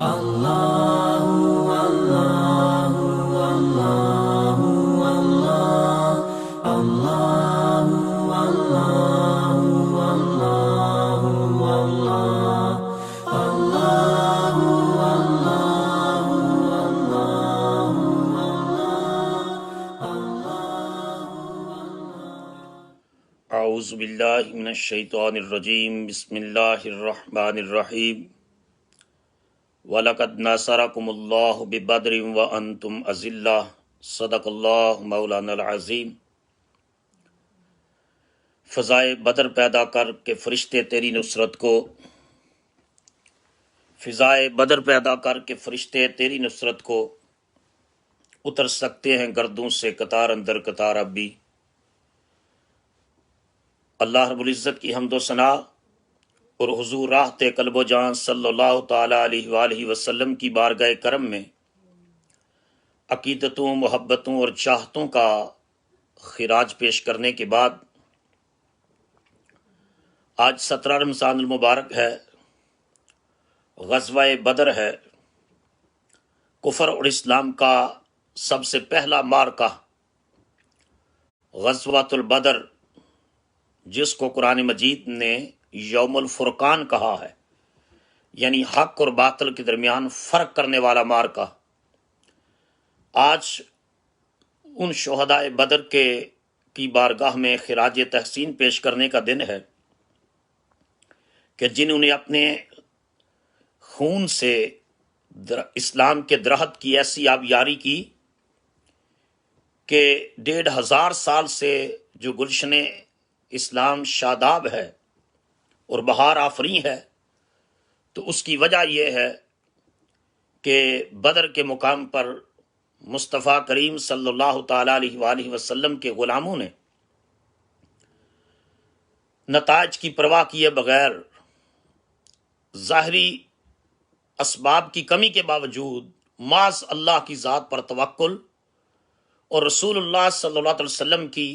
اعوذ باللہ من الشیطان الرجیم بسم اللہ الرحمن الرحیم وَلَقَدْ نَصَرَكُمُ اللَّهُ بِبَدْرٍ وَأَنْتُمْ أَذِلَّةٌ صدق اللہ مولانا العظیم۔ فضائے بدر پیدا کر کے فرشتے تیری نصرت کو، فضائے بدر پیدا کر کے فرشتے تیری نصرت کو، اتر سکتے ہیں گردوں سے قطار اندر قطار اب بھی۔ اللہ رب العزت کی حمد و ثنا اور حضور راحت قلب و جان صلی اللہ تعالی علیہ وآلہ وسلم کی بارگاہ کرم میں عقیدتوں، محبتوں اور چاہتوں کا خراج پیش کرنے کے بعد آج 17 رمضان المبارک ہے، غزوہ بدر ہے، کفر اور اسلام کا سب سے پہلا معرکہ غزوۃ البدر، جس کو قرآن مجید نے یوم الفرقان کہا ہے، یعنی حق اور باطل کے درمیان فرق کرنے والا معرکہ۔ آج ان شہداء بدر کی بارگاہ میں خراج تحسین پیش کرنے کا دن ہے کہ جنہوں نے اپنے خون سے اسلام کے درخت کی ایسی آبیاری کی کہ 1500 سال سے جو گلشن اسلام شاداب ہے اور بہار آفری ہے، تو اس کی وجہ یہ ہے کہ بدر کے مقام پر مصطفیٰ کریم صلی اللہ تعالی علیہ وآلہ وسلم کے غلاموں نے نتائج کی پرواہ کیے بغیر، ظاہری اسباب کی کمی کے باوجود، محض اللہ کی ذات پر توکل اور رسول اللہ صلی اللہ علیہ وسلم کی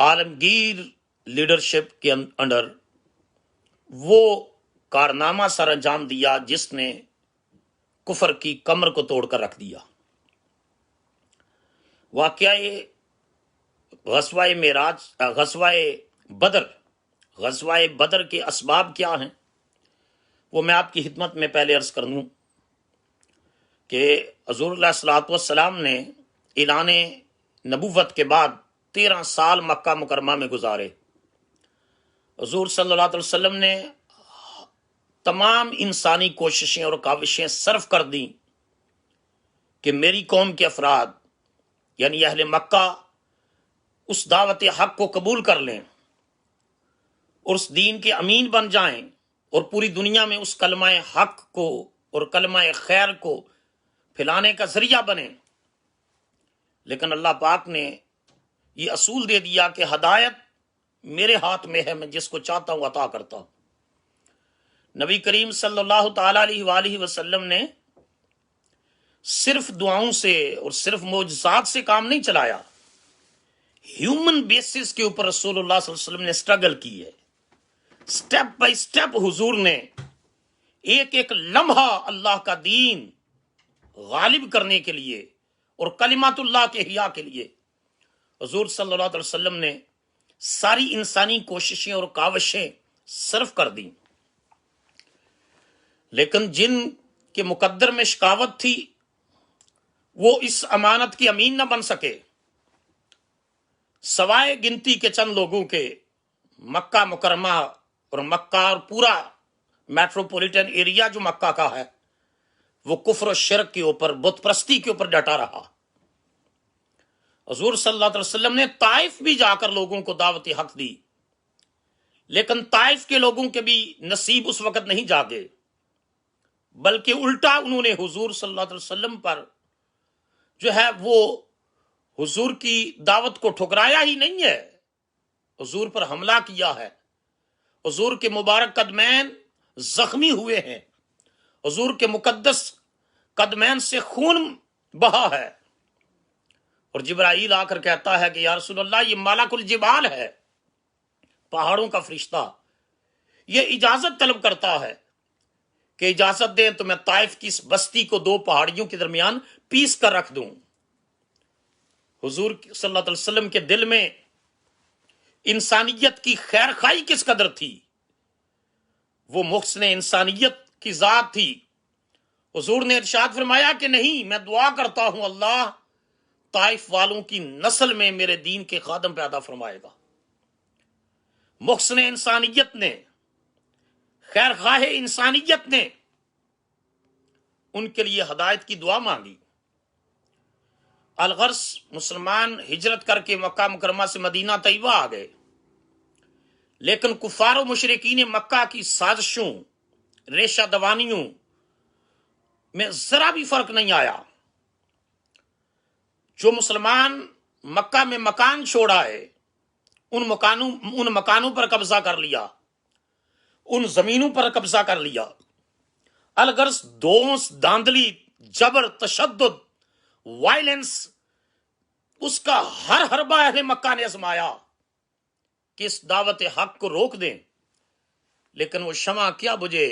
عالمگیر لیڈرشپ کے انڈر وہ کارنامہ سر انجام دیا جس نے کفر کی کمر کو توڑ کر رکھ دیا۔ واقعہ غزوہ بدر کے اسباب کیا ہیں وہ میں آپ کی خدمت میں پہلے عرض کر دوں کہ حضور علیہ الصلوۃ والسلام نے اعلان نبوت کے بعد 13 سال مکہ مکرمہ میں گزارے۔ حضور صلی اللہ علیہ وسلم نے تمام انسانی کوششیں اور کاوشیں صرف کر دیں کہ میری قوم کے افراد یعنی اہل مکہ اس دعوت حق کو قبول کر لیں اور اس دین کے امین بن جائیں اور پوری دنیا میں اس کلمہ حق کو اور کلمہ خیر کو پھیلانے کا ذریعہ بنے۔ لیکن اللہ پاک نے یہ اصول دے دیا کہ ہدایت میرے ہاتھ میں ہے، میں جس کو چاہتا ہوں عطا کرتا ہوں۔ نبی کریم صلی اللہ تعالی علیہ وآلہ وسلم نے صرف دعاؤں سے اور صرف معجزات سے کام نہیں چلایا، ہیومن بیسس کے اوپر رسول اللہ صلی اللہ علیہ وسلم نے سٹرگل کی ہے۔ سٹیپ بائی سٹیپ حضور نے ایک ایک لمحہ اللہ کا دین غالب کرنے کے لیے اور کلمات اللہ کے احیاء کے لیے حضور صلی اللہ علیہ وسلم نے ساری انسانی کوششیں اور کاوشیں صرف کر دیں۔ لیکن جن کے مقدر میں شقاوت تھی وہ اس امانت کی امین نہ بن سکے، سوائے گنتی کے چند لوگوں کے مکہ مکرمہ اور مکہ اور پورا میٹروپولیٹن ایریا جو مکہ کا ہے وہ کفر و شرک کے اوپر، بت پرستی کے اوپر ڈٹا رہا۔ حضور صلی اللہ علیہ وسلم نے طائف بھی جا کر لوگوں کو دعوت حق دی، لیکن طائف کے لوگوں کے بھی نصیب اس وقت نہیں جاگے، بلکہ الٹا انہوں نے حضور صلی اللہ علیہ وسلم پر جو ہے وہ حضور کی دعوت کو ٹھکرایا ہی نہیں ہے، حضور پر حملہ کیا ہے، حضور کے مبارک قدمین زخمی ہوئے ہیں، حضور کے مقدس قدمین سے خون بہا ہے، اور جبرائیل آ کر کہتا ہے کہ یا رسول اللہ یہ ملک الجبال ہے، پہاڑوں کا فرشتہ، یہ اجازت طلب کرتا ہے کہ اجازت دیں تو میں طائف کی اس بستی کو دو پہاڑیوں کے درمیان پیس کر رکھ دوں۔ حضور صلی اللہ علیہ وسلم کے دل میں انسانیت کی خیر خواہی کس قدر تھی، وہ محسن انسانیت کی ذات تھی۔ حضور نے ارشاد فرمایا کہ نہیں، میں دعا کرتا ہوں اللہ طائف والوں کی نسل میں میرے دین کے خادم پیدا فرمائے گا۔ محسن انسانیت نے، خیر خواہ انسانیت نے ان کے لیے ہدایت کی دعا مانگی۔ الغرض مسلمان ہجرت کر کے مکہ مکرمہ سے مدینہ طیبہ آ گئے، لیکن کفار و مشرکین مکہ کی سازشوں، ریشہ دوانیوں میں ذرا بھی فرق نہیں آیا۔ جو مسلمان مکہ میں مکان چھوڑا ہے، ان مکانوں پر قبضہ کر لیا، ان زمینوں پر قبضہ کر لیا۔ الغرض دونس، داندلی، جبر، تشدد، وائلنس، اس کا ہر حربہ اہل مکہ نے آزمایا کہ اس دعوت حق کو روک دیں، لیکن وہ شمع کیا بجھے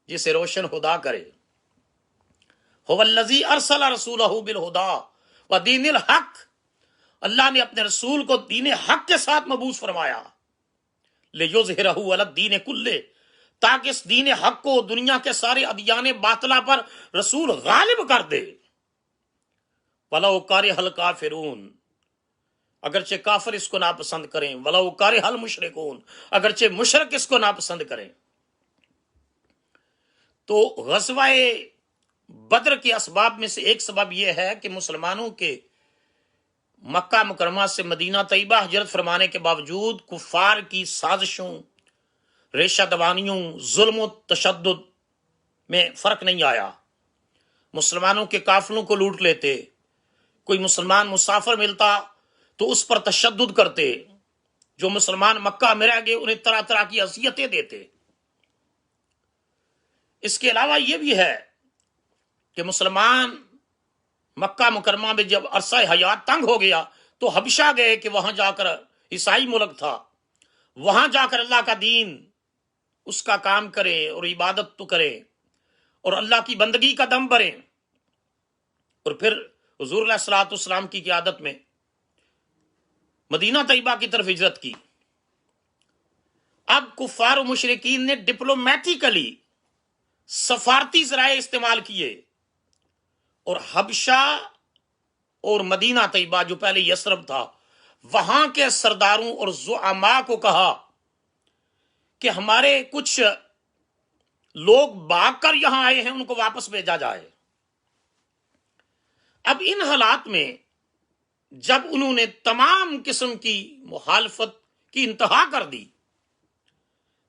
جسے روشن خدا کرے۔ هو الذی ارسل رسولہ بالہدی ودین الحق، اللہ نے اپنے رسول کو دین حق کے ساتھ مبعوث فرمایا، لیظہرہ علی الدین کلہ، تاکہ اس دین حق کو دنیا کے سارے ادیان باطلہ پر رسول غالب کر دے۔ وَلَوْ كَرِهَ الْكَافِرُونَ، اگرچہ کافر اس کو ناپسند کریں، وَلَوْ كَرِهَ الْمُشْرِكُونَ، اگرچہ مشرک اس کو ناپسند کریں۔ تو غزوہ بدر کے اسباب میں سے ایک سبب یہ ہے کہ مسلمانوں کے مکہ مکرمہ سے مدینہ طیبہ ہجرت فرمانے کے باوجود کفار کی سازشوں، ریشہ دوانیوں، ظلم و تشدد میں فرق نہیں آیا۔ مسلمانوں کے قافلوں کو لوٹ لیتے، کوئی مسلمان مسافر ملتا تو اس پر تشدد کرتے، جو مسلمان مکہ میں رہ گئے انہیں طرح طرح کی اذیتیں دیتے۔ اس کے علاوہ یہ بھی ہے کہ مسلمان مکہ مکرمہ میں جب عرصہ حیات تنگ ہو گیا تو حبشہ گئے کہ وہاں جا کر، عیسائی ملک تھا، وہاں جا کر اللہ کا دین، اس کا کام کرے اور عبادت تو کرے اور اللہ کی بندگی کا دم بھریں۔ اور پھر حضور علیہ الصلوۃ والسلام کی قیادت میں مدینہ طیبہ کی طرف ہجرت کی۔ اب کفار و مشرکین نے ڈپلومیٹیکلی، سفارتی ذرائع استعمال کیے اور حبشہ اور مدینہ طیبہ جو پہلے یثرب تھا، وہاں کے سرداروں اور زعماء کو کہا کہ ہمارے کچھ لوگ بھاگ کر یہاں آئے ہیں، ان کو واپس بھیجا جائے۔ اب ان حالات میں جب انہوں نے تمام قسم کی مخالفت کی انتہا کر دی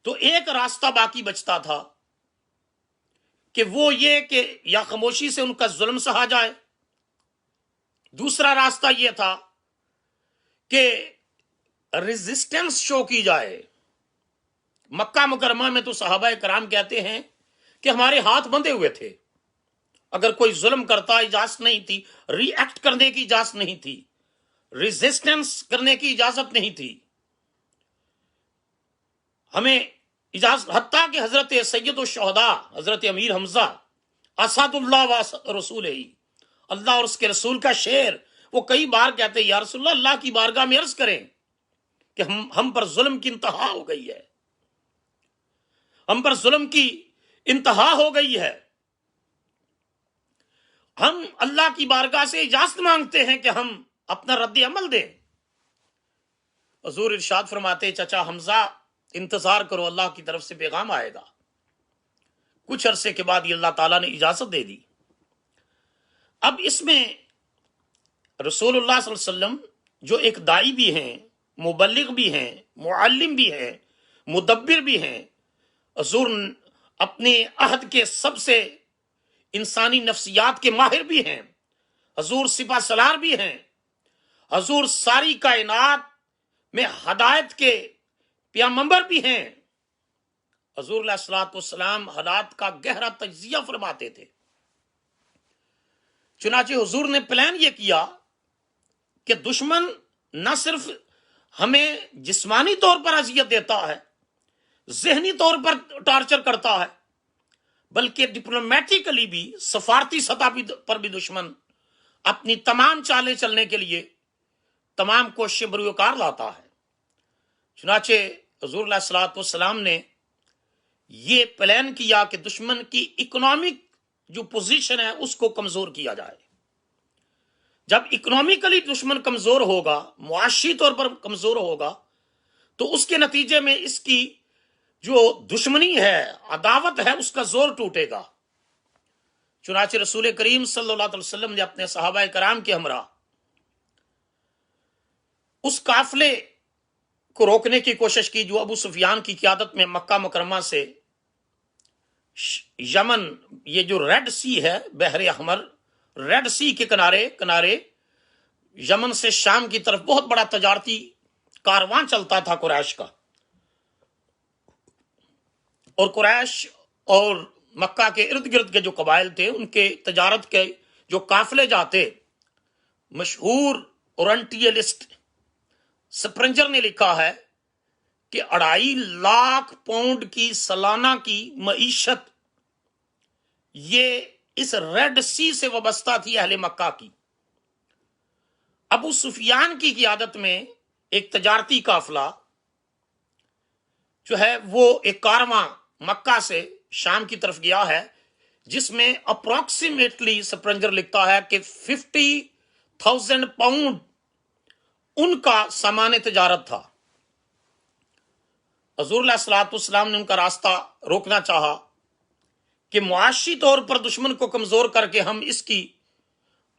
تو ایک راستہ باقی بچتا تھا کہ وہ یہ کہ یا خاموشی سے ان کا ظلم سہا جائے، دوسرا راستہ یہ تھا کہ ریزسٹنس شو کی جائے۔ مکہ مکرمہ میں تو صحابہ کرام کہتے ہیں کہ ہمارے ہاتھ بندھے ہوئے تھے، اگر کوئی ظلم کرتا اجازت نہیں تھی، ری ایکٹ کرنے کی اجازت نہیں تھی، ریزسٹنس کرنے کی اجازت نہیں تھی ہمیں اجازت، حتیٰ کہ حضرت سید الشہداء حضرت امیر حمزہ اسد اللہ و رسول ہی، اللہ اور اس کے رسول کا شعر، وہ کئی بار کہتے یا رسول اللہ کی بارگاہ میں عرض کریں کہ ہم پر ظلم کی انتہا ہو گئی ہے، ہم پر ظلم کی انتہا ہو گئی ہے، ہم اللہ کی بارگاہ سے اجازت مانگتے ہیں کہ ہم اپنا رد عمل دیں۔ حضور ارشاد فرماتے چچا حمزہ انتظار کرو، اللہ کی طرف سے پیغام آئے گا۔ کچھ عرصے کے بعد یہ اللہ تعالیٰ نے اجازت دے دی۔ اب اس میں رسول اللہ صلی اللہ علیہ وسلم جو ایک داعی بھی ہیں، مبلغ بھی ہیں، معلم بھی ہیں، مدبر بھی ہیں، حضور اپنے عہد کے سب سے انسانی نفسیات کے ماہر بھی ہیں، حضور سپہ سالار بھی ہیں، حضور ساری کائنات میں ہدایت کے پیغمبر بھی ہیں۔ حضور علیہ الصلوۃ والسلام حالات کا گہرا تجزیہ فرماتے تھے۔ چنانچہ حضور نے پلان یہ کیا کہ دشمن نہ صرف ہمیں جسمانی طور پر اذیت دیتا ہے، ذہنی طور پر ٹارچر کرتا ہے، بلکہ ڈپلومیٹیکلی بھی، سفارتی سطح پر بھی دشمن اپنی تمام چالیں چلنے کے لیے تمام کوششیں بروئے لاتا ہے۔ چنانچہ حضور علیہ الصلوۃ والسلام نے یہ پلان کیا کہ دشمن کی اکنامک جو پوزیشن ہے اس کو کمزور کیا جائے۔ جب اکنامیکلی دشمن کمزور ہوگا، معاشی طور پر کمزور ہوگا، تو اس کے نتیجے میں اس کی جو دشمنی ہے، عداوت ہے، اس کا زور ٹوٹے گا۔ چنانچہ رسول کریم صلی اللہ علیہ وسلم نے اپنے صحابہ کرام کے ہمراہ اس قافلے کو روکنے کی کوشش کی جو ابو سفیان کی قیادت میں مکہ مکرمہ سے یمن، یہ جو ریڈ سی ہے، بحر احمر، ریڈ سی کے کنارے یمن سے شام کی طرف بہت بڑا تجارتی کاروان چلتا تھا قریش کا، اور قریش اور مکہ کے ارد گرد کے جو قبائل تھے ان کے تجارت کے جو قافلے جاتے، مشہور اورنٹیلسٹ سپرنجر نے لکھا ہے کہ 2.5 لاکھ پاؤنڈ کی سالانہ کی معیشت یہ اس ریڈ سی سے وابستہ تھی اہل مکہ کی۔ ابو سفیان کی قیادت میں ایک تجارتی قافلہ جو ہے وہ ایک کارواں مکہ سے شام کی طرف گیا ہے، جس میں اپروکسیمیٹلی سپرنجر لکھتا ہے کہ 50,000 پاؤنڈ ان کا سامان تجارت تھا۔ حضور علیہ الصلوۃ والسلام نے ان کا راستہ روکنا چاہا کہ معاشی طور پر دشمن کو کمزور کر کے ہم اس کی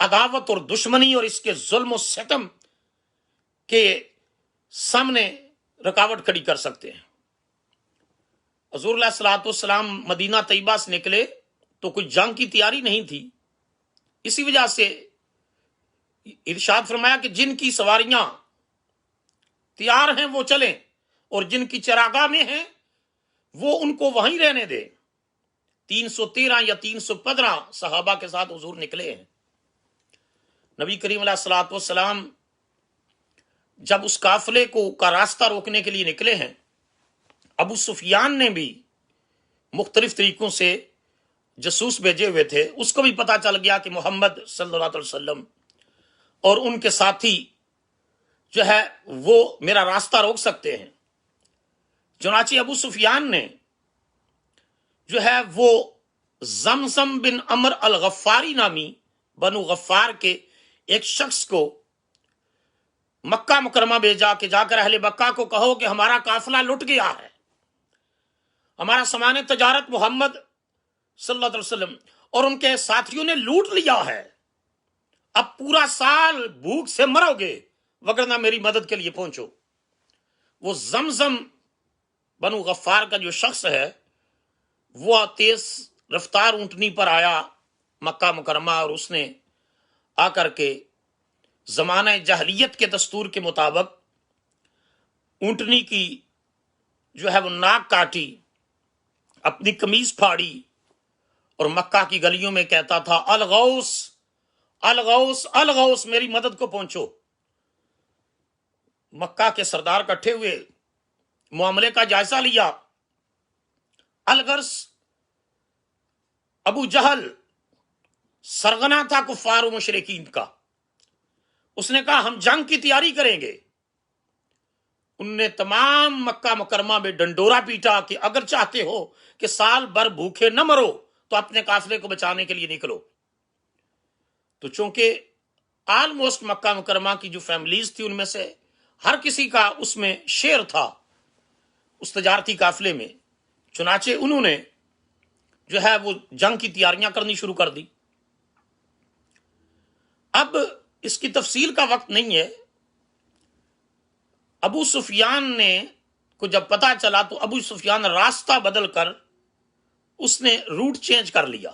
عداوت اور دشمنی اور اس کے ظلم و ستم کے سامنے رکاوٹ کھڑی کر سکتے ہیں۔ حضور علیہ الصلوۃ والسلام مدینہ طیبہ سے نکلے تو کوئی جنگ کی تیاری نہیں تھی، اسی وجہ سے ارشاد فرمایا کہ جن کی سواریاں تیار ہیں وہ چلیں، اور جن کی چراگاہ میں ہیں وہ ان کو وہیں رہنے دے۔ 313 یا 315 صحابہ کے ساتھ حضور نکلے ہیں۔ نبی کریم علیہ الصلوۃ والسلام جب اس قافلے کو کا راستہ روکنے کے لیے نکلے ہیں، ابو سفیان نے بھی مختلف طریقوں سے جاسوس بھیجے ہوئے تھے، اس کو بھی پتا چل گیا کہ محمد صلی اللہ علیہ وسلم اور ان کے ساتھی جو ہے وہ میرا راستہ روک سکتے ہیں۔ چنانچہ ابو سفیان نے جو ہے وہ زمزم بن عمر الغفاری نامی بنو غفار کے ایک شخص کو مکہ مکرمہ بھیجا کہ جا کر اہل مکہ کو کہو کہ ہمارا قافلہ لٹ گیا ہے، ہمارا سامان تجارت محمد صلی اللہ علیہ وسلم اور ان کے ساتھیوں نے لوٹ لیا ہے، اب پورا سال بھوک سے مرو گے، وگرنہ میری مدد کے لیے پہنچو۔ وہ زمزم بنو غفار کا جو شخص ہے وہ تیز رفتار اونٹنی پر آیا مکہ مکرمہ، اور اس نے آ کر کے زمانہ جاہلیت کے دستور کے مطابق اونٹنی کی جو ہے وہ ناک کاٹی، اپنی قمیض پھاڑی، اور مکہ کی گلیوں میں کہتا تھا الغوث الغوث الغوث، میری مدد کو پہنچو۔ مکہ کے سردار کٹھے ہوئے، معاملے کا جائزہ لیا۔ الغرض ابو جہل سرغنہ تھا کفار و مشرکین کا، اس نے کہا ہم جنگ کی تیاری کریں گے۔ ان نے تمام مکہ مکرمہ میں ڈنڈورا پیٹا کہ اگر چاہتے ہو کہ سال بھر بھوکے نہ مرو تو اپنے قافلے کو بچانے کے لیے نکلو۔ تو چونکہ آلموسٹ مکہ مکرمہ کی جو فیملیز تھی ان میں سے ہر کسی کا اس میں شیئر تھا اس تجارتی قافلے میں، چنانچہ انہوں نے جو ہے وہ جنگ کی تیاریاں کرنی شروع کر دی۔ اب اس کی تفصیل کا وقت نہیں ہے۔ ابو سفیان نے کو جب پتا چلا تو ابو سفیان راستہ بدل کر اس نے روٹ چینج کر لیا۔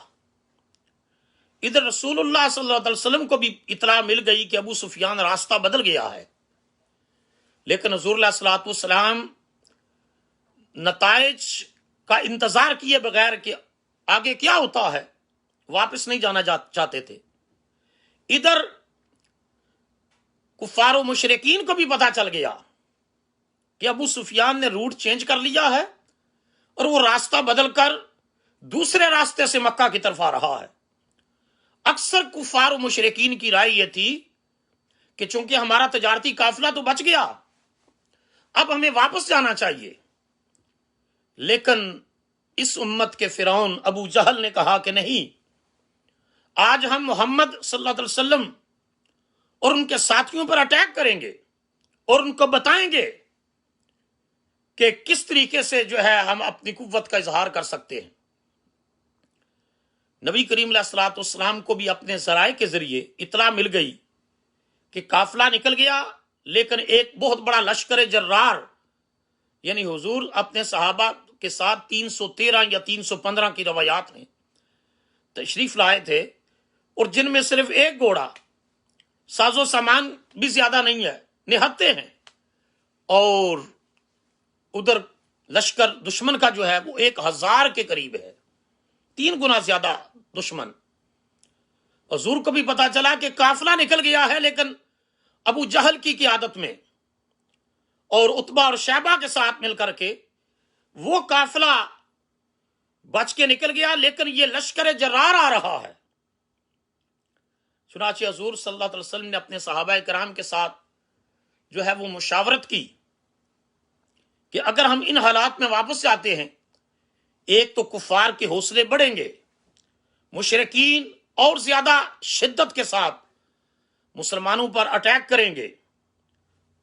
ادھر رسول اللہ صلی اللہ علیہ وسلم کو بھی اطلاع مل گئی کہ ابو سفیان راستہ بدل گیا ہے، لیکن حضور علیہ الصلوۃ والسلام نتائج کا انتظار کیے بغیر کہ آگے کیا ہوتا ہے واپس نہیں جانا چاہتے تھے۔ ادھر کفار و مشرکین کو بھی پتا چل گیا کہ ابو سفیان نے روٹ چینج کر لیا ہے اور وہ راستہ بدل کر دوسرے راستے سے مکہ کی طرف آ رہا ہے۔ اکثر کفار و مشرکین کی رائے یہ تھی کہ چونکہ ہمارا تجارتی قافلہ تو بچ گیا، اب ہمیں واپس جانا چاہیے، لیکن اس امت کے فرعون ابو جہل نے کہا کہ نہیں، آج ہم محمد صلی اللہ علیہ وسلم اور ان کے ساتھیوں پر اٹیک کریں گے اور ان کو بتائیں گے کہ کس طریقے سے جو ہے ہم اپنی قوت کا اظہار کر سکتے ہیں۔ نبی کریم علیہ الصلوۃ والسلام کو بھی اپنے ذرائع کے ذریعے اطلاع مل گئی کہ قافلہ نکل گیا، لیکن ایک بہت بڑا لشکر جرار یعنی حضور اپنے صحابہ کے ساتھ 313 یا 315 کی روایات میں تشریف لائے تھے، اور جن میں صرف ایک گھوڑا، ساز و سامان بھی زیادہ نہیں ہے، نہتے ہیں، اور ادھر لشکر دشمن کا جو ہے وہ 1000 کے قریب ہے، 3 گنا زیادہ دشمن۔ حضور کو بھی پتا چلا کہ قافلہ نکل گیا ہے، لیکن ابو جہل کی قیادت میں اور عتبہ اور شیبہ کے ساتھ مل کر کے وہ قافلہ بچ کے نکل گیا، لیکن یہ لشکر جرار آ رہا ہے۔ چنانچہ حضور صلی اللہ علیہ وسلم نے اپنے صحابہ کرام کے ساتھ جو ہے وہ مشاورت کی کہ اگر ہم ان حالات میں واپس جاتے ہیں، ایک تو کفار کے حوصلے بڑھیں گے، مشرکین اور زیادہ شدت کے ساتھ مسلمانوں پر اٹیک کریں گے،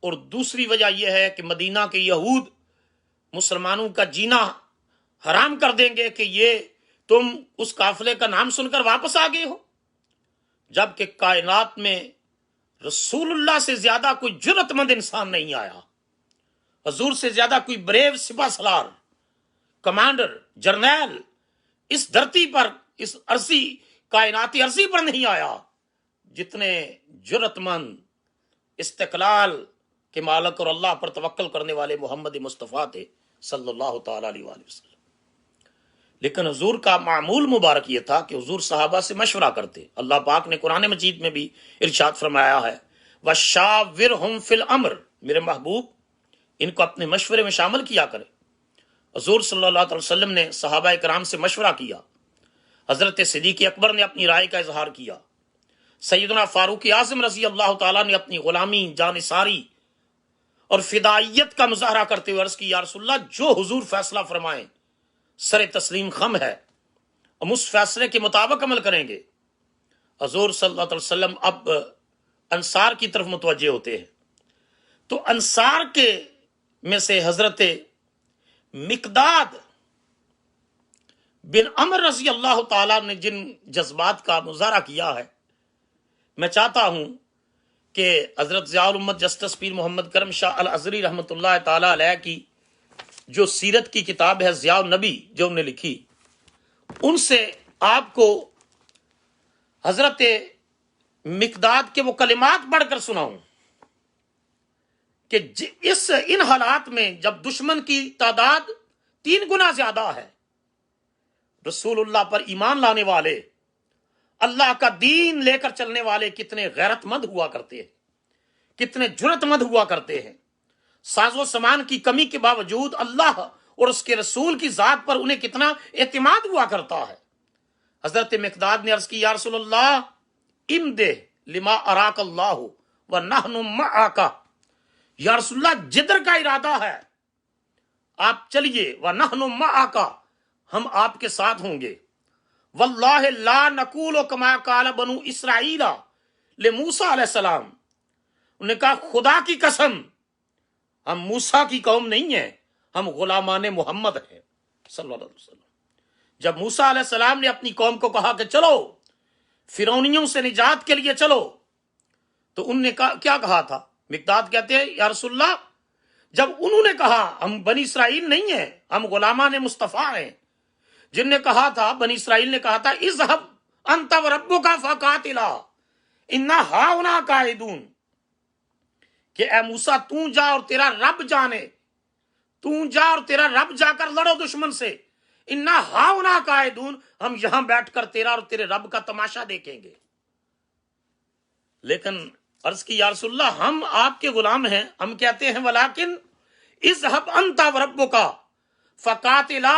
اور دوسری وجہ یہ ہے کہ مدینہ کے یہود مسلمانوں کا جینا حرام کر دیں گے کہ یہ تم اس قافلے کا نام سن کر واپس آ گئے ہو، جبکہ کائنات میں رسول اللہ سے زیادہ کوئی جرأت مند انسان نہیں آیا، حضور سے زیادہ کوئی بریو سپہ سالار، کمانڈر، جرنیل اس دھرتی پر، اس عرضی کائناتی عرضی پر نہیں آیا جتنے جرأت مند، استقلال کے مالک اور اللہ پر توکل کرنے والے محمد مصطفیٰ تھے صلی اللہ تعالی علیہ وآلہ وسلم۔ لیکن حضور کا معمول مبارک یہ تھا کہ حضور صحابہ سے مشورہ کرتے۔ اللہ پاک نے قرآن مجید میں بھی ارشاد فرمایا ہے وَشَاوِرْهُمْ فِي الْأَمْرِ، میرے محبوب ان کو اپنے مشورے میں شامل کیا کرے۔ حضور صلی اللہ علیہ وسلم نے صحابہ کرام سے مشورہ کیا، حضرت صدیق اکبر نے اپنی رائے کا اظہار کیا، سیدنا فاروق اعظم رضی اللہ تعالیٰ نے اپنی غلامی، جانثاری اور فدائیت کا مظاہرہ کرتے ہوئے عرض کی یا رسول اللہ، جو حضور فیصلہ فرمائیں سر تسلیم خم ہے، ہم اس فیصلے کے مطابق عمل کریں گے۔ حضور صلی اللہ علیہ وسلم اب انصار کی طرف متوجہ ہوتے ہیں، تو انصار کے میں سے حضرت مقداد بن عمر رضی اللہ تعالیٰ نے جن جذبات کا مظاہرہ کیا ہے، میں چاہتا ہوں کہ حضرت ضیاء الامت جسٹس پیر محمد کرم شاہ الازہری رحمۃ اللہ تعالیٰ علیہ کی جو سیرت کی کتاب ہے ضیاء النبی جو انہوں نے لکھی، ان سے آپ کو حضرت مقداد کے وہ کلمات پڑھ کر سناؤں کہ ان حالات میں جب دشمن کی تعداد 3 گنا زیادہ ہے، رسول اللہ پر ایمان لانے والے، اللہ کا دین لے کر چلنے والے کتنے غیرت مند ہوا کرتے ہیں، کتنے جرأت مند ہوا کرتے ہیں، ساز و سامان کی کمی کے باوجود اللہ اور اس کے رسول کی ذات پر انہیں کتنا اعتماد ہوا کرتا ہے۔ حضرت مقداد نے عرض کی یا رسول اللہ امدہ لما اراک اللہ ونحن معک، یا رسول اللہ جدھر کا ارادہ ہے آپ چلیے، ونحن معک، ہم آپ کے ساتھ ہوں گے، واللہ لا نقول کما قال بنو اسرائیل لموسیٰ علیہ السلام، انہوں نے کہا خدا کی قسم ہم موسیٰ کی قوم نہیں ہیں، ہم غلامان محمد ہیں صلی اللہ علیہ وسلم۔ جب موسیٰ علیہ السلام نے اپنی قوم کو کہا کہ چلو فرعونیوں سے نجات کے لیے چلو، تو انہوں نے کیا کہا تھا؟ مقداد کہتے ہیں یا رسول اللہ، جب انہوں نے کہا ہم بنی اسرائیل نہیں ہیں، ہم غلامان مصطفیٰ ہیں، جن نے کہا تھا، بنی اسرائیل نے کہا تھا اذهب انت وربک فقاتلا انا ہاہنا قاعدون، کہ اے موسیٰ تو جا اور تیرا رب جانے، تو جا اور تیرا رب جا کر لڑو دشمن سے، انا ہاہنا قاعدون، ہم یہاں بیٹھ کر تیرا اور تیرے رب کا تماشا دیکھیں گے۔ لیکن عرض کی یا رسول اللہ ہم آپ کے غلام ہیں، ہم کہتے ہیں ولیکن اذهب انت وربک فقاتلا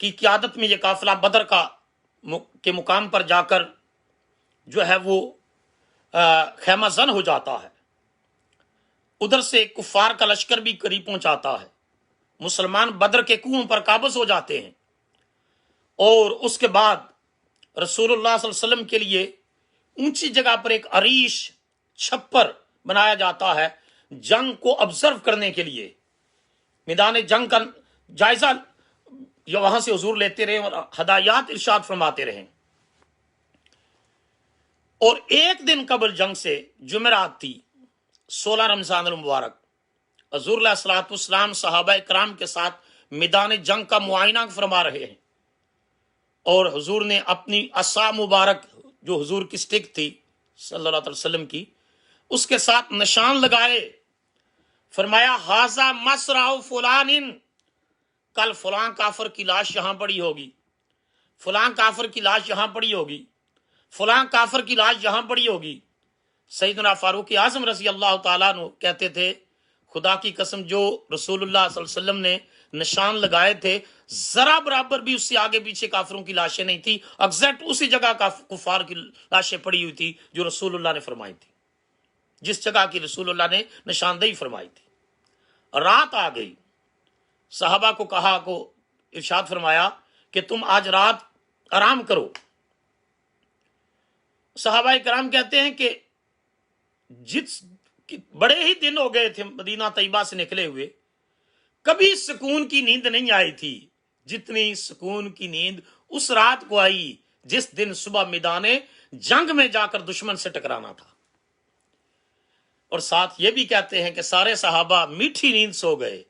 کی قیادت میں یہ قافلہ بدر کے مقام پر جا کر جو ہے وہ خیمہ زن ہو جاتا ہے. ادھر سے کفار کا لشکر بھی قریب پہنچاتا ہے. مسلمان بدر کے کنویں پر قابض ہو جاتے ہیں. اور اس کے بعد رسول اللہ صلی اللہ علیہ وسلم کے لیے اونچی جگہ پر ایک عریش چھپر بنایا جاتا ہے جنگ کو آبزرو کرنے کے لیے. میدان جنگ کا جائزہ وہاں سے حضور لیتے رہے اور ہدایات ارشاد فرماتے رہے. اور ایک دن قبل جنگ سے جمعرات تھی 16 رمضان المبارک. حضور علیہ الصلوۃ والسلام صحابہ کرام کے ساتھ میدان جنگ کا معائنہ فرما رہے ہیں. اور حضور نے اپنی عصا مبارک جو حضور کی سٹک تھی صلی اللہ علیہ وسلم کی اس کے ساتھ نشان لگائے. فرمایا ہاذا مصرع فلان، کل فلاں کافر کی لاش یہاں پڑی ہوگی، فلاں کافر کی لاش یہاں پڑی ہوگی، فلاں کافر کی لاش یہاں پڑی ہوگی. سیدنا فاروق اعظم رضی اللہ تعالیٰ عنہ کہتے تھے خدا کی قسم جو رسول اللہ صلی اللہ علیہ وسلم نے نشان لگائے تھے ذرا برابر بھی اس سے آگے پیچھے کافروں کی لاشیں نہیں تھی، ایگزیکٹ اسی جگہ کفار کی لاشیں پڑی ہوئی تھی جو رسول اللہ نے فرمائی تھی، جس جگہ کی رسول اللہ نے نشاندہی فرمائی تھی. رات آ گئی. صحابہ کو کہا کو ارشاد فرمایا کہ تم آج رات آرام کرو. صحابہ کرام کہتے ہیں کہ بڑے ہی دن ہو گئے تھے مدینہ طیبہ سے نکلے ہوئے، کبھی سکون کی نیند نہیں آئی تھی جتنی سکون کی نیند اس رات کو آئی جس دن صبح میدان جنگ میں جا کر دشمن سے ٹکرانا تھا. اور ساتھ یہ بھی کہتے ہیں کہ سارے صحابہ میٹھی نیند سو گئے،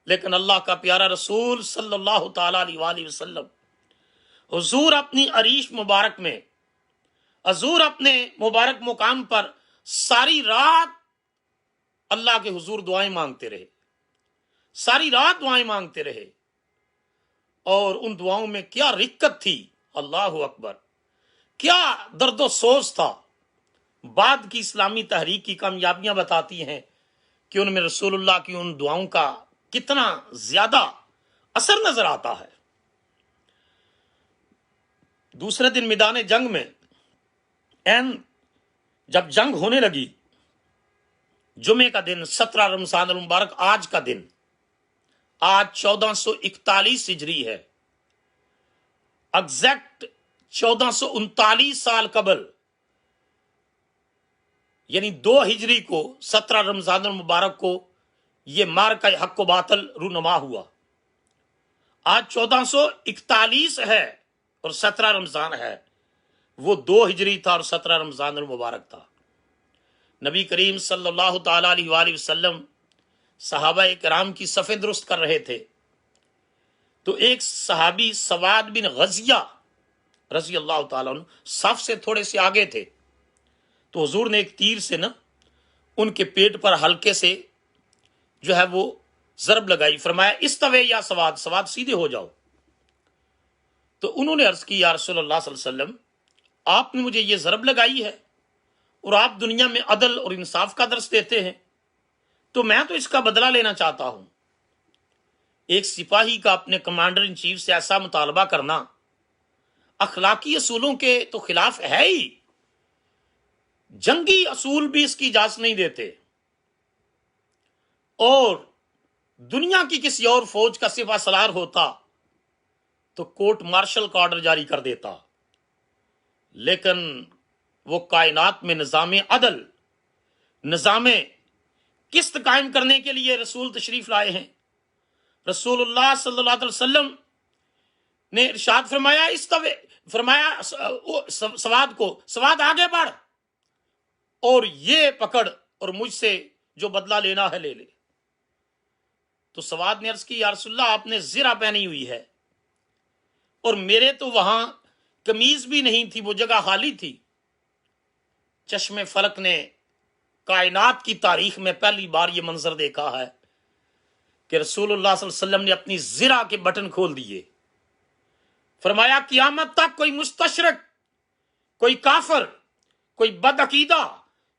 لیکن اللہ کا پیارا رسول صلی اللہ تعالی علیہ وآلہ وسلم حضور اپنی عریش مبارک میں، حضور اپنے مبارک مقام پر ساری رات اللہ کے حضور دعائیں مانگتے رہے، ساری رات دعائیں مانگتے رہے. اور ان دعاؤں میں کیا رقت تھی، اللہ اکبر، کیا درد و سوز تھا. بعد کی اسلامی تحریک کی کامیابیاں بتاتی ہیں کہ ان میں رسول اللہ کی ان دعاؤں کا کتنا زیادہ اثر نظر آتا ہے. دوسرے دن میدان جنگ میں جب جنگ ہونے لگی، جمعے کا دن 17 رمضان المبارک، آج کا دن، آج 1441 ہجری ہے، ایگزیکٹ 1439 سال قبل یعنی 2 ہجری کو 17 رمضان المبارک کو یہ معرکہ حق و باطل رونما ہوا. آج 1441 ہے اور 17 رمضان ہے، وہ 2 ہجری تھا اور 17 رمضان المبارک تھا. نبی کریم صلی اللہ تعالی علیہ وآلہ وسلم صحابہ کرام کی صفیں درست کر رہے تھے تو ایک صحابی سواد بن غزیہ رضی اللہ تعالیٰ عنہ صف سے تھوڑے سے آگے تھے. تو حضور نے ایک تیر سے ان کے پیٹ پر ہلکے سے جو ہے وہ ضرب لگائی. فرمایا استوے یا سواد، سواد سیدھے ہو جاؤ. تو انہوں نے عرض کی یا رسول اللہ صلی اللہ علیہ وسلم آپ نے مجھے یہ ضرب لگائی ہے اور آپ دنیا میں عدل اور انصاف کا درس دیتے ہیں، تو میں تو اس کا بدلہ لینا چاہتا ہوں. ایک سپاہی کا اپنے کمانڈر ان چیف سے ایسا مطالبہ کرنا اخلاقی اصولوں کے تو خلاف ہے ہی، جنگی اصول بھی اس کی اجازت نہیں دیتے. اور دنیا کی کسی اور فوج کا سپہ سالار ہوتا تو کورٹ مارشل کا آرڈر جاری کر دیتا، لیکن وہ کائنات میں نظام عدل، نظام قسط قائم کرنے کے لیے رسول تشریف لائے ہیں. رسول اللہ صلی اللہ علیہ وسلم نے ارشاد فرمایا فرمایا سواد کو، سواد آگے بڑھ اور یہ پکڑ اور مجھ سے جو بدلہ لینا ہے لے لے. تو سواد نے عرض کی یا رسول اللہ آپ نے زرہ پہنی ہوئی ہے اور میرے تو وہاں قمیض بھی نہیں تھی، وہ جگہ خالی تھی. چشم فلک نے کائنات کی تاریخ میں پہلی بار یہ منظر دیکھا ہے کہ رسول اللہ صلی اللہ علیہ وسلم نے اپنی زرہ کے بٹن کھول دیے. فرمایا قیامت تک کوئی مستشرق، کوئی کافر، کوئی بدعقیدہ،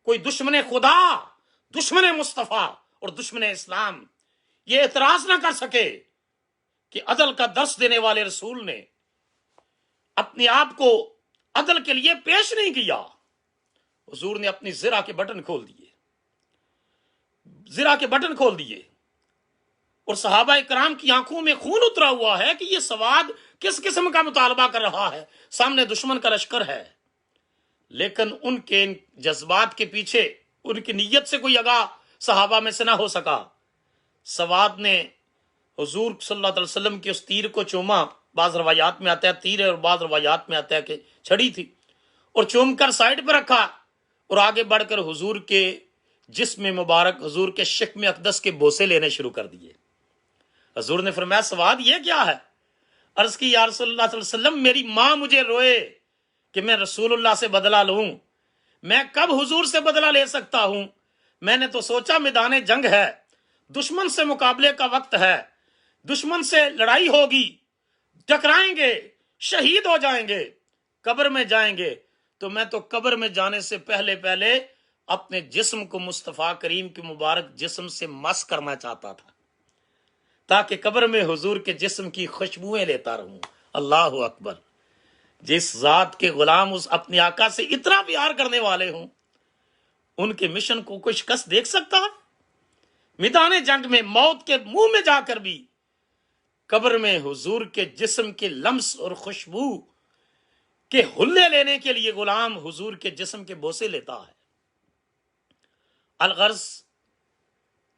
کوئی دشمن خدا، دشمن مصطفیٰ اور دشمن اسلام یہ اعتراض نہ کر سکے کہ عدل کا درس دینے والے رسول نے اپنے آپ کو عدل کے لیے پیش نہیں کیا. حضور نے اپنی زرہ کے بٹن کھول دیے، زرہ کے بٹن کھول دیے، اور صحابہ کرام کی آنکھوں میں خون اترا ہوا ہے کہ یہ سواد کس قسم کا مطالبہ کر رہا ہے. سامنے دشمن کا لشکر ہے، لیکن ان کے جذبات کے پیچھے ان کی نیت سے کوئی آگاہ صحابہ میں سے نہ ہو سکا. سواد نے حضور صلی اللہ علیہ وسلم کے اس تیر کو چوما. بعض روایات میں آتا ہے تیر ہے اور بعض روایات میں آتا ہے کہ چھڑی تھی، اور چوم کر سائڈ پہ رکھا اور آگے بڑھ کر حضور کے جسم مبارک، حضور کے شکم اقدس کے بوسے لینے شروع کر دیے. حضور نے فرمایا سواد یہ کیا ہے؟ عرض کی یا رسول اللہ صلی اللہ علیہ وسلم میری ماں مجھے روئے کہ میں رسول اللہ سے بدلہ لوں. میں کب حضور سے بدلہ لے سکتا ہوں؟ میں نے تو سوچا میدان جنگ ہے، دشمن سے مقابلے کا وقت ہے، دشمن سے لڑائی ہوگی، ٹکرائیں گے، شہید ہو جائیں گے، قبر میں جائیں گے، تو میں تو قبر میں جانے سے پہلے اپنے جسم کو مصطفیٰ کریم کے مبارک جسم سے مس کرنا چاہتا تھا، تاکہ قبر میں حضور کے جسم کی خوشبوئیں لیتا رہوں. اللہ اکبر. جس ذات کے غلام اس اپنے آقا سے اتنا پیار کرنے والے ہوں، ان کے مشن کو کوئی شکست دیکھ سکتا ہے؟ میدان جنگ میں موت کے منہ میں جا کر بھی قبر میں حضور کے جسم کے لمس اور خوشبو کے حلے لینے کے لیے غلام حضور کے جسم کے بوسے لیتا ہے. الغرض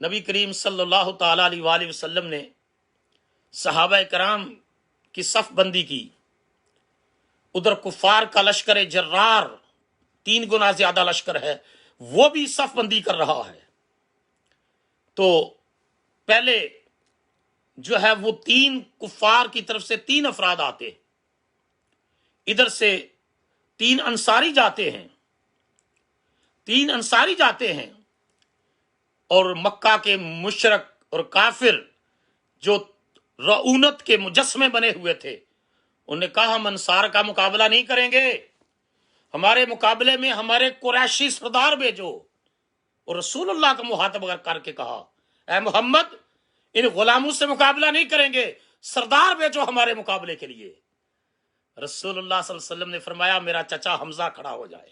نبی کریم صلی اللہ تعالی علیہ وآلہ وسلم نے صحابہ کرام کی صف بندی کی. ادھر کفار کا لشکر جرار 3 گنا زیادہ لشکر ہے، وہ بھی صف بندی کر رہا ہے. تو پہلے جو ہے وہ 3 کفار کی طرف سے 3 افراد آتے، ادھر سے 3 انصاری جاتے ہیں، 3 انصاری جاتے ہیں، اور مکہ کے مشرک اور کافر جو رعونت کے مجسمے بنے ہوئے تھے، انہوں نے کہا ہم انصار کا مقابلہ نہیں کریں گے، ہمارے مقابلے میں ہمارے قریشی سردار بھیجو. اور رسول اللہ کا مخاطب کر کے کہا اے محمد ان غلاموں سے مقابلہ نہیں کریں گے، سردار بھیجو ہمارے مقابلے کے لیے. رسول اللہ صلی اللہ علیہ وسلم نے فرمایا میرا چچا حمزہ کھڑا ہو جائے.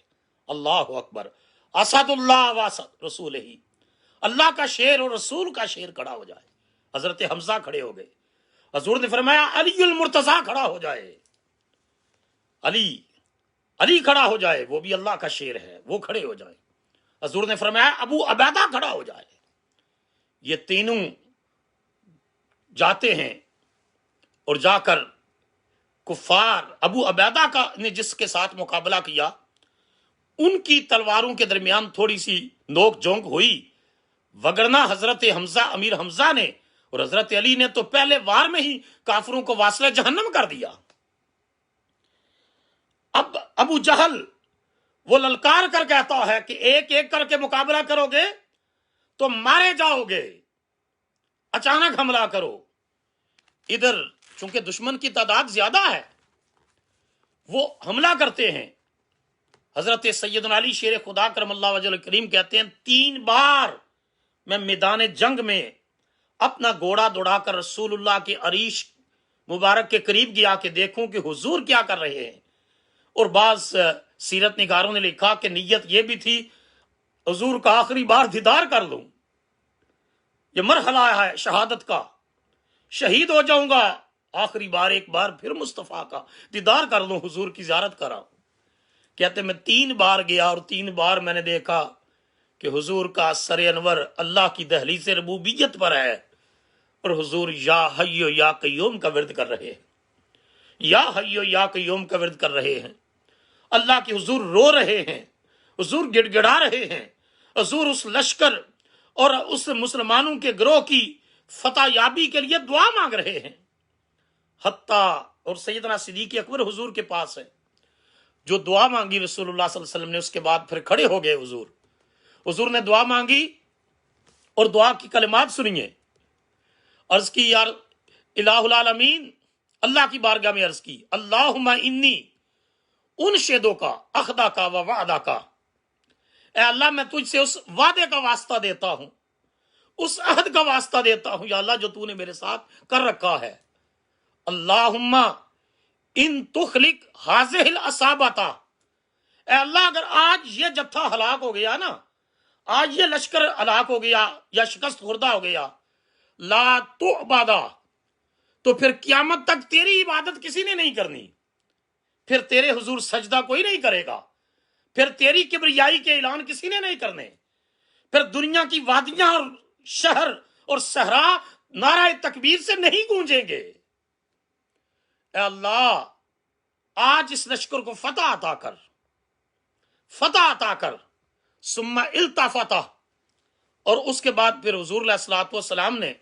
اللہ اکبر. اسد اللہ واسد رسول ہی، اللہ کا شیر اور رسول کا شیر کھڑا ہو جائے. حضرت حمزہ کھڑے ہو گئے. حضور نے فرمایا علی المرتضیٰ کھڑا ہو جائے، علی کھڑا ہو جائے، وہ بھی اللہ کا شیر ہے، وہ کھڑے ہو جائے. حضور نے فرمایا ابو عبیدہ کھڑا ہو جائے. یہ تینوں جاتے ہیں اور جا کر کفار ابو عبیدہ کا نے جس کے ساتھ مقابلہ کیا، ان کی تلواروں کے درمیان تھوڑی سی نوک جھونک ہوئی، وگرنہ حضرت حمزہ امیر حمزہ نے اور حضرت علی نے تو پہلے وار میں ہی کافروں کو واصل جہنم کر دیا. اب ابو جہل وہ للکار کر کہتا ہے کہ ایک ایک کر کے مقابلہ کرو گے تو مارے جاؤ گے، اچانک حملہ کرو. ادھر چونکہ دشمن کی تعداد زیادہ ہے، وہ حملہ کرتے ہیں. حضرت سیدنا علی شیر خدا کرم اللہ وجہ کریم کہتے ہیں 3 بار میں میدان جنگ میں اپنا گھوڑا دوڑا کر رسول اللہ کے عریش مبارک کے قریب گیا کہ دیکھوں کہ حضور کیا کر رہے ہیں. اور بعض سیرت نگاروں نے لکھا کہ نیت یہ بھی تھی حضور کا آخری بار دیدار کر لوں، یہ مرحلہ ہے شہادت کا، شہید ہو جاؤں گا، آخری بار ایک بار پھر مصطفیٰ کا دیدار کر لوں، حضور کی زیارت کراؤں. کہتے میں 3 بار گیا اور 3 بار میں نے دیکھا کہ حضور کا سر انور اللہ کی دہلیز ربوبیت پر ہے، اور حضور یا حیو یا قیوم کا ورد کر رہے ہیں، یا حیو یا قیوم کا ورد کر رہے ہیں. اللہ کے حضور رو رہے ہیں، حضور گڑ گڑا رہے ہیں، حضور اس لشکر اور اس مسلمانوں کے گروہ کی فتح یابی کے لیے دعا مانگ رہے ہیں. حتیٰ اور سیدنا صدیق اکبر حضور کے پاس ہے، جو دعا مانگی رسول اللہ صلی اللہ علیہ وسلم نے، اس کے بعد پھر کھڑے ہو گئے. حضور نے دعا مانگی اور دعا کی کلمات سنیے. عرض کی یا الہ العالمین، اللہ کی بارگاہ میں عرض کی اللہم انی انشدو کا اخدا کا و وعدہ کا، اے اللہ میں تجھ سے اس وعدے کا واسطہ دیتا ہوں، اس عہد کا واسطہ دیتا ہوں یا اللہ جو تو نے میرے ساتھ کر رکھا ہے. اللہم ان تخلق حاضح الاسابتا، اے اللہ اگر آج یہ جتھا ہلاک ہو گیا نا، آج یہ لشکر ہلاک ہو گیا یا شکست خوردہ ہو گیا، لا تعبدا، تو پھر قیامت تک تیری عبادت کسی نے نہیں کرنی، پھر تیرے حضور سجدہ کوئی نہیں کرے گا، پھر تیری کبریائی کے اعلان کسی نے نہیں کرنے، پھر دنیا کی وادیاں اور شہر اور صحرا نعرہ تکبیر سے نہیں گونجیں گے۔ اے اللہ آج اس لشکر کو فتح عطا کر، فتح عطا کر۔ ثم التفت، اور اس کے بعد پھر حضور علیہ الصلوۃ والسلام نے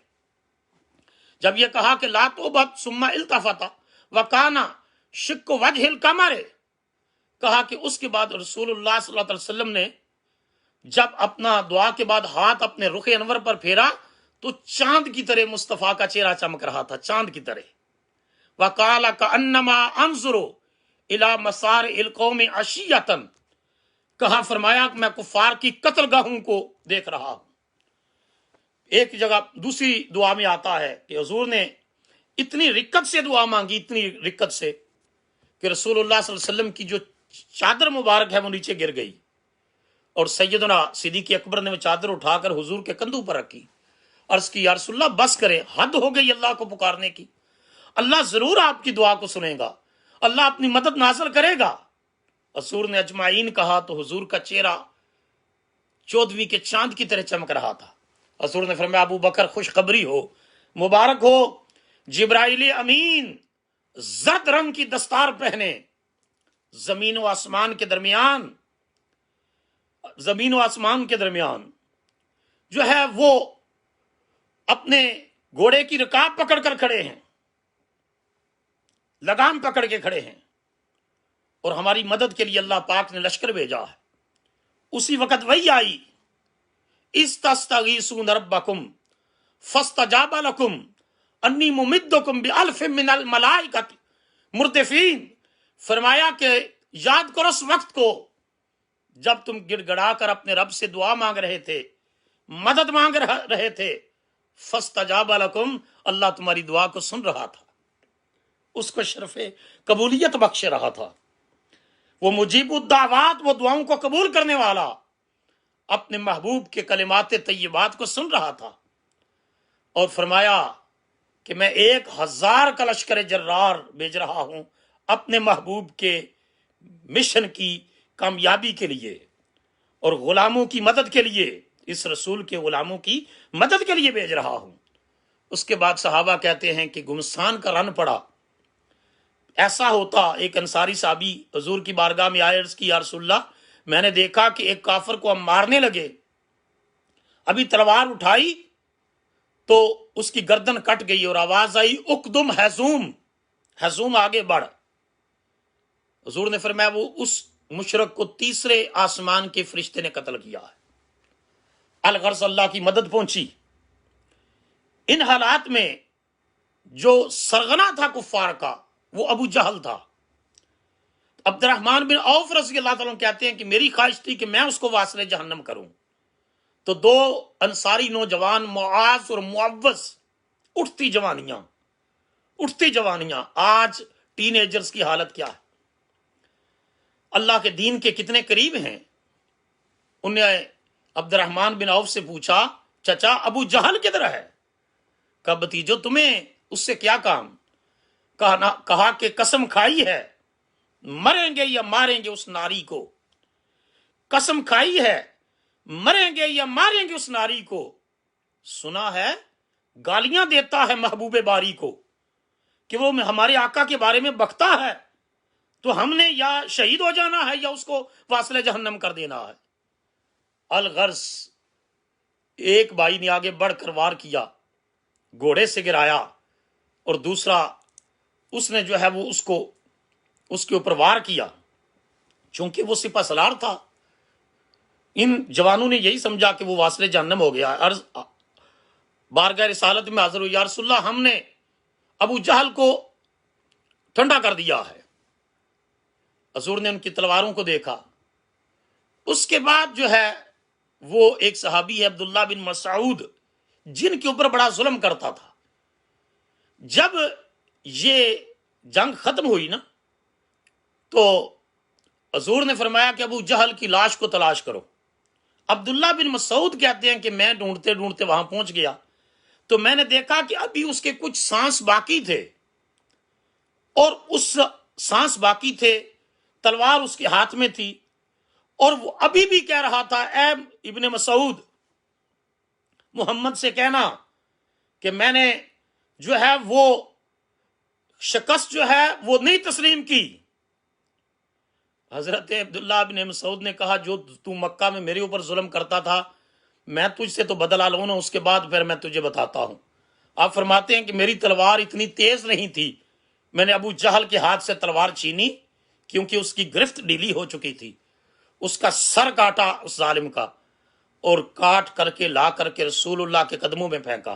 جب یہ کہا کہ لا توبت ثم التفت وکان شق وجہ القمر، کہا کہ اس کے بعد رسول اللہ صلی اللہ علیہ وسلم نے جب اپنا دعا کے بعد ہاتھ اپنے رخ انور پر پھیرا تو چاند کی طرح مصطفیٰ کا چہرہ چمک رہا تھا، چاند کی طرح۔ وقال کانما انظر الی مسار القوم عشیۃ، کہا فرمایا کہ میں کفار کی قتل گاہوں کو دیکھ رہا ہوں۔ ایک جگہ دوسری دعا میں آتا ہے کہ حضور نے اتنی رکت سے دعا مانگی، اتنی رکت سے کہ رسول اللہ صلی اللہ علیہ وسلم کی جو چادر مبارک ہے وہ نیچے گر گئی، اور سیدنا صدیق اکبر نے وہ چادر اٹھا کر حضور کے کندھوں پر رکھی، عرض کی یا رسول اللہ بس کرے، حد ہو گئی اللہ کو پکارنے کی، اللہ ضرور آپ کی دعا کو سنے گا، اللہ اپنی مدد نازل کرے گا۔ حضور نے اجمعین کہا تو حضور کا چہرہ 14ویں کے چاند کی طرح چمک رہا تھا۔ حضور نے فرمایا ابو بکر خوشخبری ہو، مبارک ہو، جبرائیل امین زرد رنگ کی دستار پہنے، زمین و آسمان کے درمیان، زمین و آسمان کے درمیان جو ہے وہ اپنے گھوڑے کی رکاب پکڑ کر کھڑے ہیں، لگام پکڑ کے کھڑے ہیں، اور ہماری مدد کے لیے اللہ پاک نے لشکر بھیجا ہے۔ اسی وقت وہی آئی، استستغیثون ربکم فاستجاب لکم انی ممدکم بالف من الملائکۃ مردفین، فرمایا کہ یاد کرو اس وقت کو جب تم گڑ گڑا کر اپنے رب سے دعا مانگ رہے تھے، مدد مانگ رہے تھے، فاستجاب لکم، اللہ تمہاری دعا کو سن رہا تھا، اس کو شرف قبولیت بخش رہا تھا۔ وہ مجیب الدعوات، وہ دعاؤں کو قبول کرنے والا، اپنے محبوب کے کلمات طیبات کو سن رہا تھا، اور فرمایا کہ میں 1000 کا لشکر جرار بھیج رہا ہوں اپنے محبوب کے مشن کی کامیابی کے لیے اور غلاموں کی مدد کے لیے، اس رسول کے غلاموں کی مدد کے لیے بھیج رہا ہوں۔ اس کے بعد صحابہ کہتے ہیں کہ گمستان کا رن پڑا، ایسا ہوتا ایک انصاری صحابی حضور کی بارگاہ میں آئے، عرض کی یا رسول اللہ میں نے دیکھا کہ ایک کافر کو ہم مارنے لگے، ابھی تلوار اٹھائی تو اس کی گردن کٹ گئی اور آواز آئی اقدم حزوم، حزوم آگے بڑھ۔ حضور نے فرمایا وہ اس مشرک کو 3 آسمان کے فرشتے نے قتل کیا ہے۔ الغرض اللہ کی مدد پہنچی۔ ان حالات میں جو سرغنہ تھا کفار کا وہ ابو جہل تھا۔ عبد الرحمن بن عوف رضی اللہ تعالیٰ عنہ کہتے ہیں کہ میری خواہش تھی کہ میں اس کو واصل جہنم کروں، تو 2 انصاری نوجوان معاذ اور معوذ، اٹھتی جوانیاں، آج ٹین ایجرز کی حالت کیا ہے، اللہ کے دین کے کتنے قریب ہیں۔ انہیں عبد الرحمن بن عوف سے پوچھا چچا ابو جہل کدھر ہے؟ کہا بھتیجو تمہیں اس سے کیا کام؟ کہا کہ قسم کھائی ہے مریں گے یا ماریں گے اس ناری کو، قسم کھائی ہے مریں گے یا ماریں گے اس ناری کو، سنا ہے گالیاں دیتا ہے محبوب باری کو کہ وہ ہمارے آقا کے بارے میں بکتا ہے، تو ہم نے یا شہید ہو جانا ہے یا اس کو واصل جہنم کر دینا ہے۔ الغرض ایک بھائی نے آگے بڑھ کر وار کیا، گھوڑے سے گرایا، اور دوسرا اس نے جو ہے وہ اس کے اوپر وار کیا، چونکہ وہ سپہ سالار تھا۔ ان جوانوں نے یہی سمجھا کہ وہ واصل جہنم ہو گیا۔ عرض بارگاہ رسالت میں حاضر ہوئی، یا رسول اللہ ہم نے ابو جہل کو ٹھنڈا کر دیا ہے۔ حضور نے ان کی تلواروں کو دیکھا۔ اس کے بعد جو ہے وہ ایک صحابی ہے عبداللہ بن مسعود، جن کے اوپر بڑا ظلم کرتا تھا۔ جب یہ جنگ ختم ہوئی نا تو حضور نے فرمایا کہ ابو جہل کی لاش کو تلاش کرو. عبداللہ بن مسعود کہتے ہیں کہ میں ڈھونڈتے ڈھونڈتے وہاں پہنچ گیا تو میں نے دیکھا کہ ابھی اس کے کچھ سانس باقی تھے اور اس سانس باقی تھے, تلوار اس کے ہاتھ میں تھی اور وہ ابھی بھی کہہ رہا تھا اے ابن مسعود محمد سے کہنا کہ میں نے جو ہے وہ شکست جو ہے وہ نہیں تسلیم کی. حضرت عبداللہ بن مسعود نے کہا جو تو مکہ میں میرے اوپر ظلم کرتا تھا میں تجھ سے تو بدلہ لوں نا, اس کے بعد پھر میں تجھے بتاتا ہوں. آپ فرماتے ہیں کہ میری تلوار اتنی تیز نہیں تھی, میں نے ابو جہل کے ہاتھ سے تلوار چھینی کیونکہ اس کی گرفت ڈھیلی ہو چکی تھی, اس کا سر کاٹا اس ظالم کا اور کاٹ کر کے لا کر کے رسول اللہ کے قدموں میں پھینکا.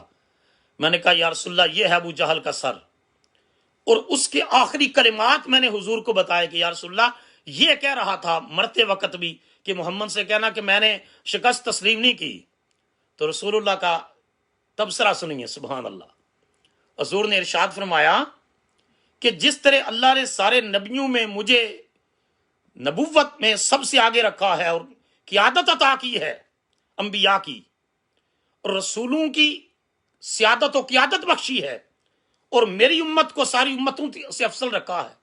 میں نے کہا یا رسول اللہ یہ ہے ابو جہل کا سر, اور اس کے آخری کلمات میں نے حضور کو بتایا کہ یا رسول اللہ یہ کہہ رہا تھا مرتے وقت بھی کہ محمد سے کہنا کہ میں نے شکست تسلیم نہیں کی. تو رسول اللہ کا تبصرہ سنیے, سبحان اللہ. حضور نے ارشاد فرمایا کہ جس طرح اللہ نے سارے نبیوں میں مجھے نبوت میں سب سے آگے رکھا ہے اور قیادت عطا کی ہے انبیاء کی, اور رسولوں کی سیادت و قیادت بخشی ہے, اور میری امت کو ساری امتوں سے افضل رکھا ہے.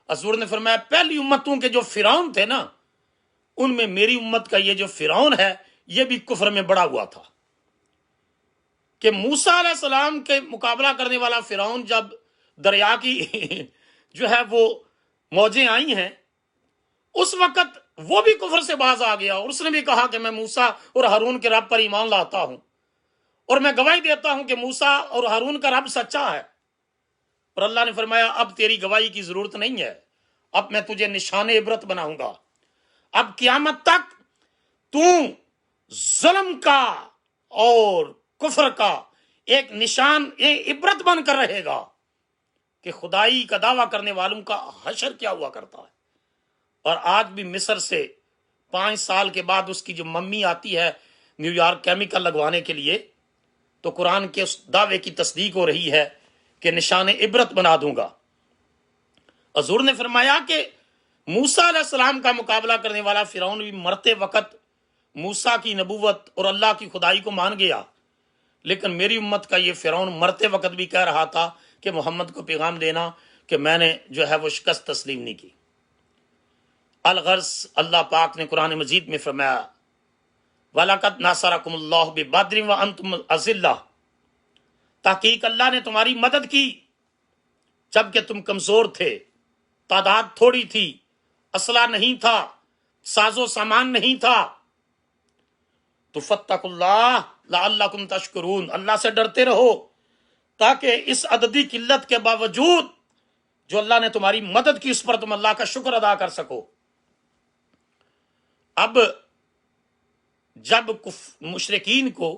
حضور نے فرمایا پہلی امتوں کے جو فرعون تھے نا ان میں میری امت کا یہ جو فرعون ہے یہ بھی کفر میں بڑا ہوا تھا. کہ موسیٰ علیہ السلام کے مقابلہ کرنے والا فرعون جب دریا کی جو ہے وہ موجیں آئی ہیں اس وقت وہ بھی کفر سے باز آ گیا, اور اس نے بھی کہا کہ میں موسیٰ اور ہارون کے رب پر ایمان لاتا ہوں اور میں گواہی دیتا ہوں کہ موسیٰ اور ہارون کا رب سچا ہے. اور اللہ نے فرمایا اب تیری گواہی کی ضرورت نہیں ہے, اب میں تجھے نشان عبرت بناؤں گا, اب قیامت تک تو ظلم کا اور کفر کا ایک نشان عبرت بن کر رہے گا کہ خدائی کا دعویٰ کرنے والوں کا حشر کیا ہوا کرتا ہے. اور آج بھی مصر سے 5 سال کے بعد اس کی جو ممی آتی ہے نیو یارک کیمیکل لگوانے کے لیے تو قرآن کے اس دعوے کی تصدیق ہو رہی ہے کہ نشان عبرت بنا دوں گا. حضور نے فرمایا کہ موسیٰ علیہ السلام کا مقابلہ کرنے والا فرعون بھی مرتے وقت موسیٰ کی نبوت اور اللہ کی خدائی کو مان گیا, لیکن میری امت کا یہ فرعون مرتے وقت بھی کہہ رہا تھا کہ محمد کو پیغام دینا کہ میں نے جو ہے وہ شکست تسلیم نہیں کی. الغرض اللہ پاک نے قرآن مجید میں فرمایا وَلَقَدْ نَصَرَكُمُ اللَّهُ بِبَدْرٍ وَأَنْتُمْ أَذِلَّةٌ, تحقیق اللہ نے تمہاری مدد کی جبکہ تم کمزور تھے, تعداد تھوڑی تھی, اسلحہ نہیں تھا, ساز و سامان نہیں تھا. تو فَاتَّقُوا اللَّهَ لَعَلَّكُمْ تَشْكُرُونَ, اللہ سے ڈرتے رہو تاکہ اس عددی قلت کے باوجود جو اللہ نے تمہاری مدد کی اس پر تم اللہ کا شکر ادا کر سکو. اب جب مشرکین کو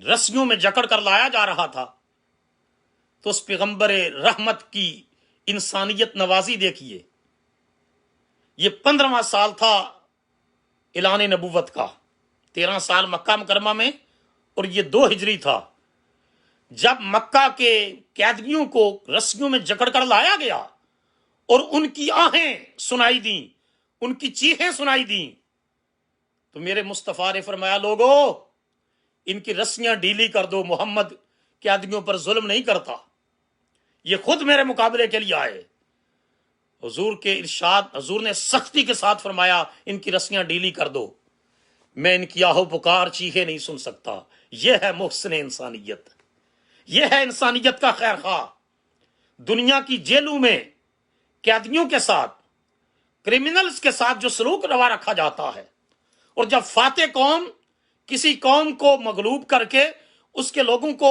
رسیوں میں جکڑ کر لایا جا رہا تھا تو اس پیغمبر رحمت کی انسانیت نوازی دیکھیے. یہ 15واں سال تھا اعلان نبوت کا, 13 سال مکہ مکرمہ میں اور یہ 2 ہجری تھا. جب مکہ کے قیدیوں کو رسیوں میں جکڑ کر لایا گیا اور ان کی آہیں سنائی دیں, ان کی چیخیں سنائی دیں, تو میرے مصطفیٰ نے فرمایا لوگو ان کی رسیاں ڈھیلی کر دو, محمد قیدیوں پر ظلم نہیں کرتا, یہ خود میرے مقابلے کے لیے آئے. حضور کے ارشاد, حضور نے سختی کے ساتھ فرمایا ان کی رسیاں ڈھیلی کر دو, میں ان کی آہو پکار چیخیں نہیں سن سکتا. یہ ہے محسن انسانیت, یہ ہے انسانیت کا خیر خواہ. دنیا کی جیلوں میں قیدیوں کے ساتھ, کرمنلز کے ساتھ جو سلوک روا رکھا جاتا ہے, اور جب فاتح قوم کسی قوم کو مغلوب کر کے اس کے لوگوں کو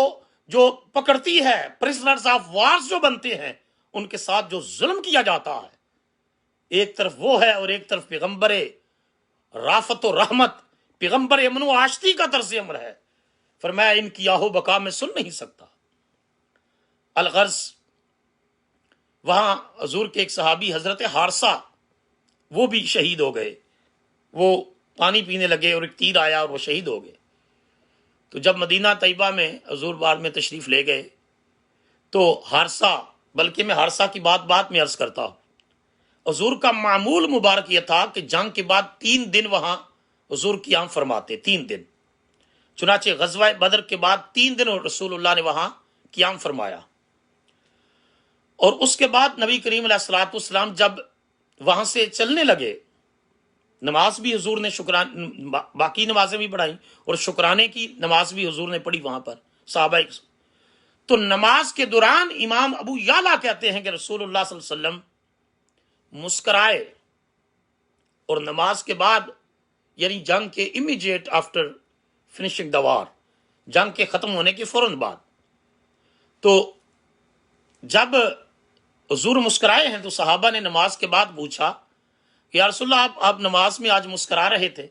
جو پکڑتی ہے, پرزنرز آف وارز جو بنتے ہیں, ان کے ساتھ جو ظلم کیا جاتا ہے, ایک طرف وہ ہے اور ایک طرف پیغمبر رافت و رحمت, پیغمبر امن و آشتی کا طرز عمل ہے. فرمایا ان کی آہو بقا میں سن نہیں سکتا. الغرض وہاں حضور کے ایک صحابی حضرت حارثہ وہ بھی شہید ہو گئے, وہ پانی پینے لگے اور ایک تیر آیا اور وہ شہید ہو گئے. تو جب مدینہ طیبہ میں حضور بعد میں تشریف لے گئے تو حارثہ، بلکہ میں حارثہ کی بات میں عرض کرتا ہوں، حضور کا معمول مبارک یہ تھا کہ جنگ کے بعد 3 دن وہاں حضور قیام فرماتے، 3 دن۔ چنانچہ غزوہ بدر کے بعد 3 دن رسول اللہ نے وہاں قیام فرمایا، اور اس کے بعد نبی کریم علیہ الصلوۃ والسلام جب وہاں سے چلنے لگے، نماز بھی حضور نے باقی نمازیں بھی پڑھائیں، اور شکرانے کی نماز بھی حضور نے پڑھی وہاں پر صحابہ۔ تو نماز کے دوران امام ابو یعلا کہتے ہیں کہ رسول اللہ صلی اللہ علیہ وسلم مسکرائے، اور نماز کے بعد یعنی جنگ کے امیڈیٹ آفٹر فنشنگ دا وار، جنگ کے ختم ہونے کے فوراً بعد، تو جب حضور مسکرائے ہیں تو صحابہ نے نماز کے بعد پوچھا کہ یا رسول اللہ آپ نماز میں آج مسکرا رہے تھے؟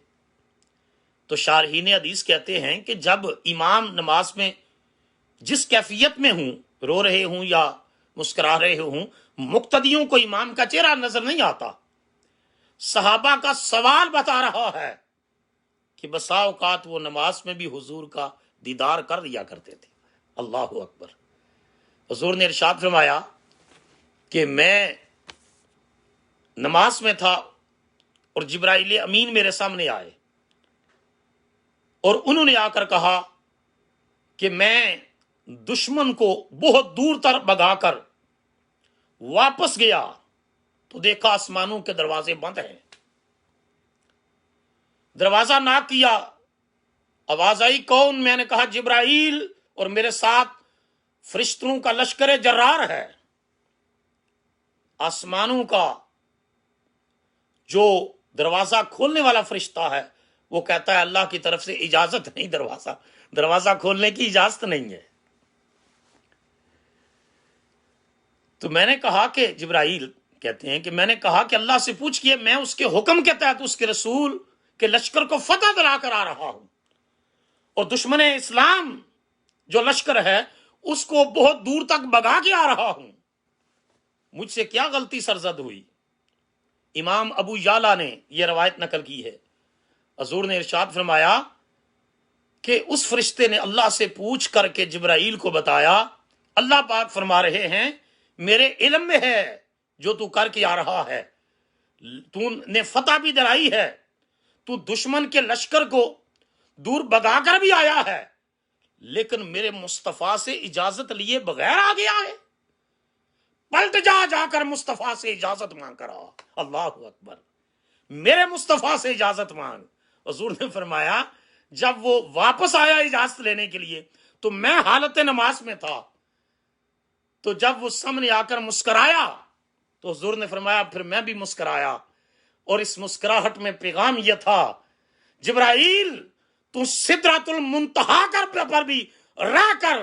تو شارحین حدیث کہتے ہیں کہ جب امام نماز میں جس کیفیت میں ہوں، رو رہے ہوں یا مسکرا رہے ہوں، مقتدیوں کو امام کا چہرہ نظر نہیں آتا۔ صحابہ کا سوال بتا رہا ہے کہ بسا اوقات وہ نماز میں بھی حضور کا دیدار کر دیا کرتے تھے۔ اللہ اکبر۔ حضور نے ارشاد فرمایا کہ میں نماز میں تھا اور جبرائیل امین میرے سامنے آئے، اور انہوں نے آ کر کہا کہ میں دشمن کو بہت دور تر بھگا کر واپس گیا تو دیکھا آسمانوں کے دروازے بند ہیں۔ دروازہ ناک کیا، آواز آئی کون؟ میں نے کہا جبرائیل، اور میرے ساتھ فرشتوں کا لشکر جرار ہے۔ آسمانوں کا جو دروازہ کھولنے والا فرشتہ ہے وہ کہتا ہے اللہ کی طرف سے اجازت نہیں، دروازہ کھولنے کی اجازت نہیں ہے۔ تو میں نے کہا کہ جبرائیل کہتے ہیں کہ میں نے کہا کہ اللہ سے پوچھ کے میں اس کے حکم کے تحت اس کے رسول کے لشکر کو فتح دلا کر آ رہا ہوں، اور دشمن اسلام جو لشکر ہے اس کو بہت دور تک بھگا کے آ رہا ہوں، مجھ سے کیا غلطی سرزد ہوئی؟ امام ابو یعلا نے یہ روایت نقل کی ہے۔ حضور نے ارشاد فرمایا کہ اس فرشتے نے اللہ سے پوچھ کر کے جبرائیل کو بتایا، اللہ پاک فرما رہے ہیں میرے علم میں ہے جو تو کر کے آ رہا ہے، تو نے فتح بھی دلائی ہے، تو دشمن کے لشکر کو دور بھگا کر بھی آیا ہے، لیکن میرے مصطفیٰ سے اجازت لیے بغیر آ گیا ہے۔ پلٹ جا کر مصطفیٰ سے اجازت مانگ کر آ۔ اللہ اکبر۔ میرے مصطفیٰ سے اجازت مانگ۔ حضور نے فرمایا جب وہ واپس آیا اجازت لینے کے لیے تو میں حالت نماز میں تھا، تو جب وہ سامنے آ کر مسکرایا تو حضور نے فرمایا پھر میں بھی مسکرایا، اور اس مسکراہٹ میں پیغام یہ تھا جبرائیل تو سدرۃ المنتہا پر بھی رہ کر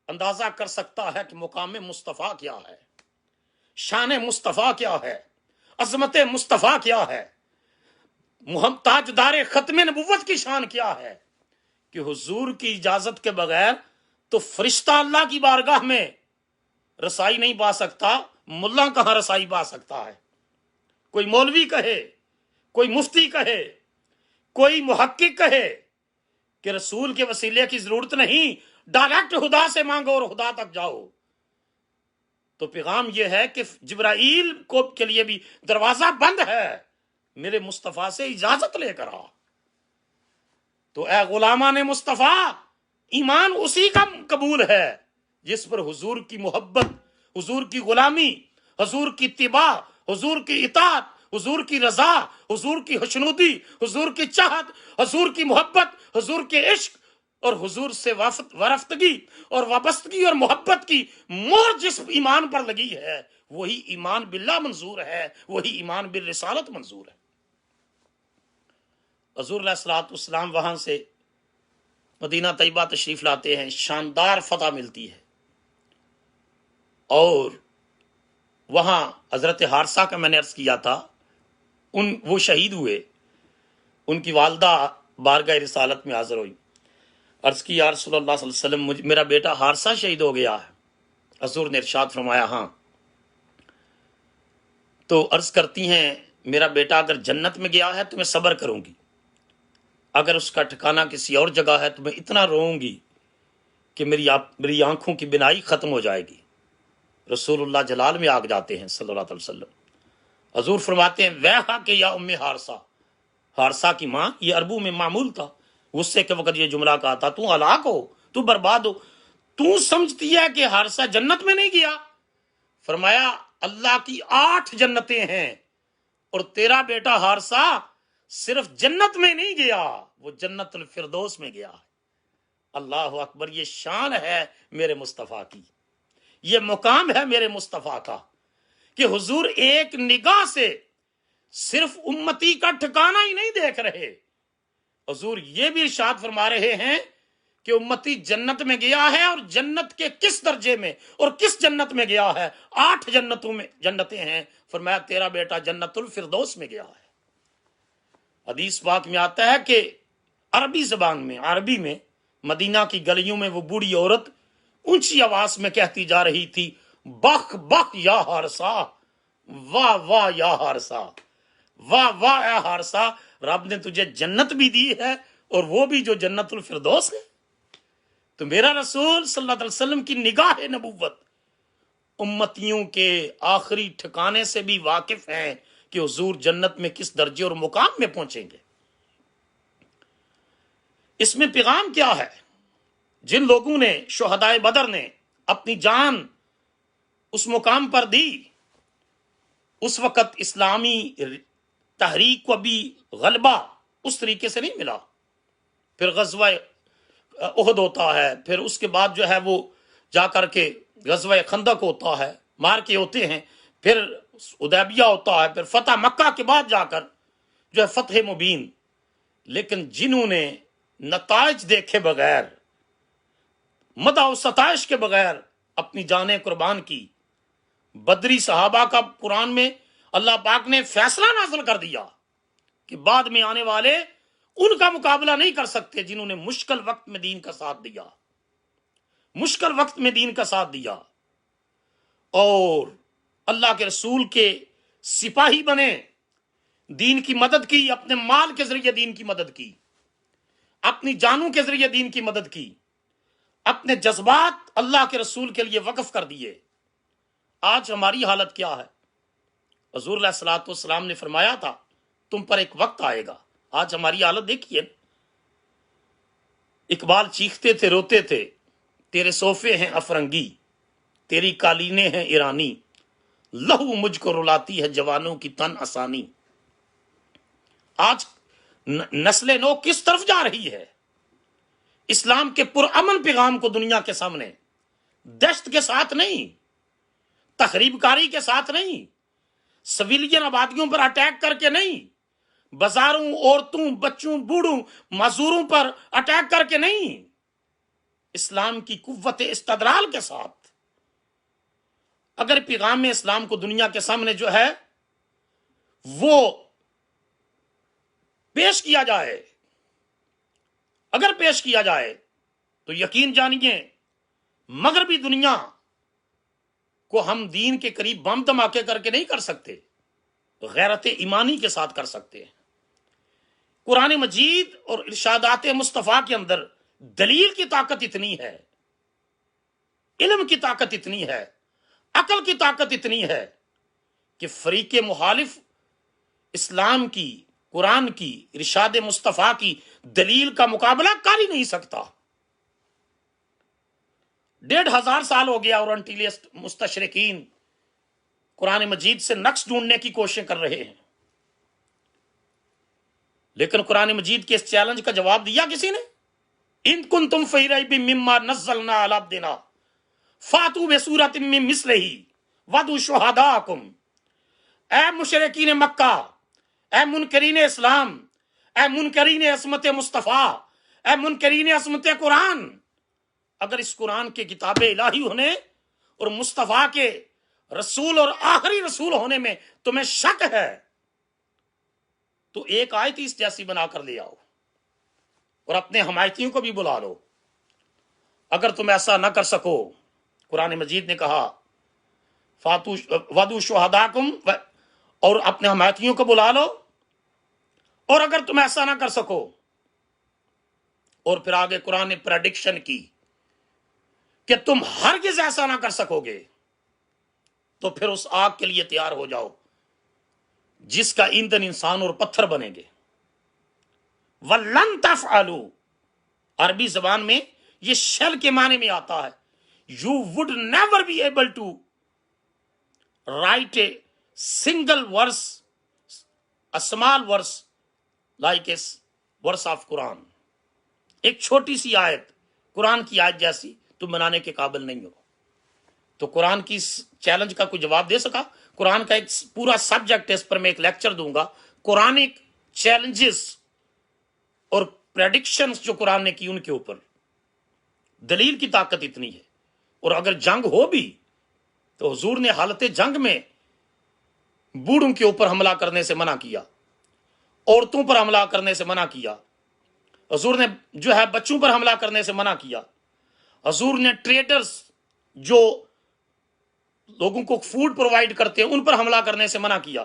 اندازہ کر سکتا ہے کہ مقام مصطفیٰ کیا ہے، شان مصطفیٰ کیا ہے، عظمت مصطفیٰ کیا ہے، محمد تاجدار ختم نبوت کی شان کیا ہے، کہ حضور کی اجازت کے بغیر تو فرشتہ اللہ کی بارگاہ میں رسائی نہیں پا سکتا، ملا کہاں رسائی پا سکتا ہے؟ کوئی مولوی کہے، کوئی مفتی کہے، کوئی محقق کہے کہ رسول کے وسیلے کی ضرورت نہیں، ڈائریکٹ خدا سے مانگو اور خدا تک جاؤ، تو پیغام یہ ہے کہ جبرائیل کو کے لیے بھی دروازہ بند ہے، میرے مصطفیٰ سے اجازت لے کر آ۔ تو اے غلامان مصطفیٰ، ایمان اسی کا قبول ہے جس پر حضور کی محبت، حضور کی غلامی، حضور کی اتباع، حضور کی اطاعت، حضور کی رضا، حضور کی خوشنودی، حضور کی چاہت، حضور کی محبت، حضور کے عشق اور حضور سے وارفتگی اور وابستگی اور محبت کی مہر جس ایمان پر لگی ہے وہی ایمان باللہ منظور ہے، وہی ایمان بالرسالت منظور ہے۔ حضور علیہ الصلوۃ والسلام وہاں سے مدینہ طیبہ تشریف لاتے ہیں، شاندار فتح ملتی ہے، اور وہاں حضرت حارثہ کا میں نے عرض کیا تھا وہ شہید ہوئے، ان کی والدہ بارگاہ رسالت میں حاضر ہوئی، عرض کی یا رسول اللہ صلی اللہ علیہ وسلم میرا بیٹا حارثہ شہید ہو گیا ہے۔ حضور نے ارشاد فرمایا ہاں۔ تو عرض کرتی ہیں میرا بیٹا اگر جنت میں گیا ہے تو میں صبر کروں گی، اگر اس کا ٹھکانہ کسی اور جگہ ہے تو میں اتنا روؤں گی کہ میری آنکھوں کی بینائی ختم ہو جائے گی۔ رسول اللہ جلال میں آگ جاتے ہیں صلی اللہ علیہ وسلم۔ حضور فرماتے ہیں ویحا کہ یا ام حارثہ، حارثہ کی ماں، یہ عربوں میں معمول تھا غصے کے وقت یہ جملہ کہا تھا، تو ہلاک ہو، تو برباد ہو، تو سمجھتی ہے کہ حارثہ جنت میں نہیں گیا؟ فرمایا اللہ کی 8 جنتیں ہیں اور تیرا بیٹا حارثہ صرف جنت میں نہیں گیا، وہ جنت الفردوس میں گیا ہے۔ اللہ اکبر، یہ شان ہے میرے مصطفیٰ کی، یہ مقام ہے میرے مصطفیٰ کا کہ حضور ایک نگاہ سے صرف امتی کا ٹھکانہ ہی نہیں دیکھ رہے، حضور یہ بھی ارشاد فرما رہے ہیں کہ امتی جنت میں گیا ہے، اور جنت کے کس درجے میں اور کس جنت میں گیا ہے؟ 8 جنتوں میں جنتیں ہیں، فرمایا تیرا بیٹا جنت الفردوس میں گیا ہے۔ حدیث پاک میں آتا ہے کہ عربی زبان میں، عربی میں مدینہ کی گلیوں میں وہ بوڑھی عورت اونچی آواز میں کہتی جا رہی تھی، بخ بخ یا حارثہ، واہ واہ یا حارثہ، واہ واہ اے حارثہ، رب نے تجھے جنت بھی دی ہے اور وہ بھی جو جنت الفردوس ہے۔ تو میرا رسول صلی اللہ علیہ وسلم کی نگاہ نبوت امتیوں کے آخری ٹھکانے سے بھی واقف ہیں کہ حضور جنت میں کس درجے اور مقام میں پہنچیں گے۔ اس میں پیغام کیا ہے؟ جن لوگوں نے، شہدائے بدر نے اپنی جان اس مقام پر دی، اس وقت اسلامی تحریک کو ابھی غلبہ اس طریقے سے نہیں ملا۔ پھر غزوہ احد ہوتا ہے، پھر اس کے بعد جو ہے وہ جا کر کے غزوہ خندق ہوتا ہے، مار کے ہوتے ہیں، پھر حدیبیہ ہوتا ہے، پھر فتح مکہ کے بعد جا کر جو ہے فتح مبین۔ لیکن جنہوں نے نتائج دیکھے بغیر، مدح و ستائش کے بغیر اپنی جانیں قربان کی، بدری صحابہ کا قرآن میں اللہ پاک نے فیصلہ نازل کر دیا کہ بعد میں آنے والے ان کا مقابلہ نہیں کر سکتے جنہوں نے مشکل وقت میں دین کا ساتھ دیا، مشکل وقت میں دین کا ساتھ دیا اور اللہ کے رسول کے سپاہی بنے، دین کی مدد کی، اپنے مال کے ذریعے دین کی مدد کی، اپنی جانوں کے ذریعے دین کی مدد کی، اپنے جذبات اللہ کے رسول کے لیے وقف کر دیے۔ آج ہماری حالت کیا ہے؟ حضور علیہ الصلوۃ والسلام نے فرمایا تھا تم پر ایک وقت آئے گا۔ آج ہماری حالت دیکھیے، اقبال چیختے تھے، روتے تھے، تیرے صوفے ہیں افرنگی، تیری قالینیں ہیں ایرانی، لہو مجھ کو رلاتی ہے جوانوں کی تن آسانی۔ آج نسل نو کس طرف جا رہی ہے؟ اسلام کے پرامن پیغام کو دنیا کے سامنے دہشت کے ساتھ نہیں، تخریب کاری کے ساتھ نہیں، سویلین آبادیوں پر اٹیک کر کے نہیں، بازاروں، عورتوں، بچوں، بوڑھوں، معذوروں پر اٹیک کر کے نہیں، اسلام کی قوت استدلال کے ساتھ اگر پیغام اسلام کو دنیا کے سامنے جو ہے وہ پیش کیا جائے، اگر پیش کیا جائے تو یقین جانیے مغربی دنیا کو ہم دین کے قریب بم دھماکے کر کے نہیں کر سکتے، غیرت ایمانی کے ساتھ کر سکتے ہیں۔ قرآن مجید اور ارشادات مصطفیٰ کے اندر دلیل کی طاقت اتنی ہے، علم کی طاقت اتنی ہے، عقل کی طاقت اتنی ہے کہ فریق مخالف اسلام کی، قرآن کی، ارشاد مصطفیٰ کی دلیل کا مقابلہ کر ہی نہیں سکتا۔ 1500 سال ہو گیا اور انٹیلیسٹ مستشرقین قرآن مجید سے نقص ڈھونڈنے کی کوشش کر رہے ہیں، لیکن قرآن مجید کے اس چیلنج کا جواب دیا کسی نے؟ ان کنتم فی ریب مما نزلنا علی عبدنا فاتوا بسورۃ من مثلہ وادعوا شہداءکم۔ اے مشرکین مکہ، اے منکرین اسلام، اے منکرین عصمت مصطفیٰ، اے منکرین عصمت قرآن، اگر اس قرآن کے کتاب الہی ہونے اور مصطفیٰ کے رسول اور آخری رسول ہونے میں تمہیں شک ہے تو ایک آیت اس جیسی بنا کر لے آؤ اور اپنے حمایتیوں کو بھی بلا لو۔ اگر تم ایسا نہ کر سکو، قرآن مجید نے کہا وَدُوا شُهَدَاكُمْ، اور اپنے حمایتیوں کو بلا لو، اور اگر تم ایسا نہ کر سکو، اور پھر آگے قرآن نے پریڈکشن کی کہ تم ہرگز ایسا نہ کر سکو گے، تو پھر اس آگ کے لیے تیار ہو جاؤ جس کا ایندھن انسان اور پتھر بنیں گے۔ وَلَن تَفْعَلُوا، عربی زبان میں یہ شل کے معنی میں آتا ہے۔ You would never be able to write a single verse, a small verse like a verse of Quran۔ ایک چھوٹی سی آیت، قرآن کی آیت جیسی تم بنانے کے قابل نہیں ہو۔ تو قرآن کی چیلنج کا کوئی جواب دے سکا؟ قرآن کا ایک پورا سبجیکٹ ہے، اس پر میں ایک لیکچر دوں گا، قرآنک چیلنجز اور پریڈکشنز جو قرآن نے کی ان کے اوپر۔ دلیل کی طاقت اتنی ہے، اور اگر جنگ ہو بھی تو حضور نے حالت جنگ میں بوڑھوں کے اوپر حملہ کرنے سے منع کیا، عورتوں پر حملہ کرنے سے منع کیا، حضور نے جو ہے بچوں پر حملہ کرنے سے منع کیا، حضور نے ٹریڈرز جو لوگوں کو فوڈ پرووائڈ کرتے ہیں ان پر حملہ کرنے سے منع کیا،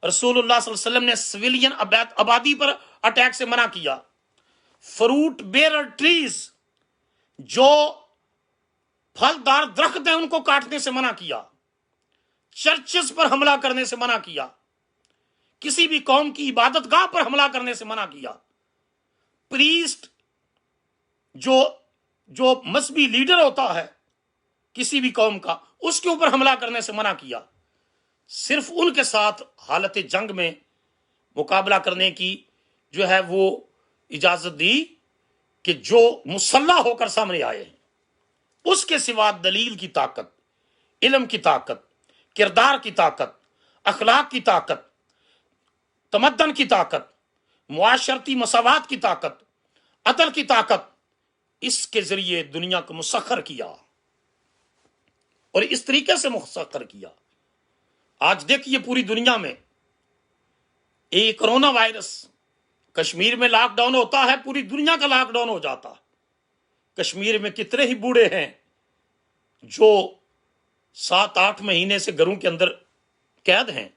رسول اللہ صلی اللہ علیہ وسلم نے سویلین آبادی پر اٹیک سے منع کیا، فروٹ بیرر ٹریز جو پھلدار درخت ہیں ان کو کاٹنے سے منع کیا، چرچز پر حملہ کرنے سے منع کیا، کسی بھی قوم کی عبادت گاہ پر حملہ کرنے سے منع کیا، پریسٹ جو مذہبی لیڈر ہوتا ہے کسی بھی قوم کا اس کے اوپر حملہ کرنے سے منع کیا، صرف ان کے ساتھ حالت جنگ میں مقابلہ کرنے کی جو ہے وہ اجازت دی کہ جو مسلح ہو کر سامنے آئے ہیں۔ اس کے سوا دلیل کی طاقت، علم کی طاقت، کردار کی طاقت، اخلاق کی طاقت، تمدن کی طاقت، معاشرتی مساوات کی طاقت، عدل کی طاقت، اس کے ذریعے دنیا کو مسخر کیا، اور اس طریقے سے مسخر کیا۔ آج دیکھیے پوری دنیا میں ایک کرونا وائرس، کشمیر میں لاک ڈاؤن ہوتا ہے، پوری دنیا کا لاک ڈاؤن ہو جاتا۔ کشمیر میں کتنے ہی بوڑھے ہیں جو 7-8 مہینے سے گھروں کے اندر قید ہیں۔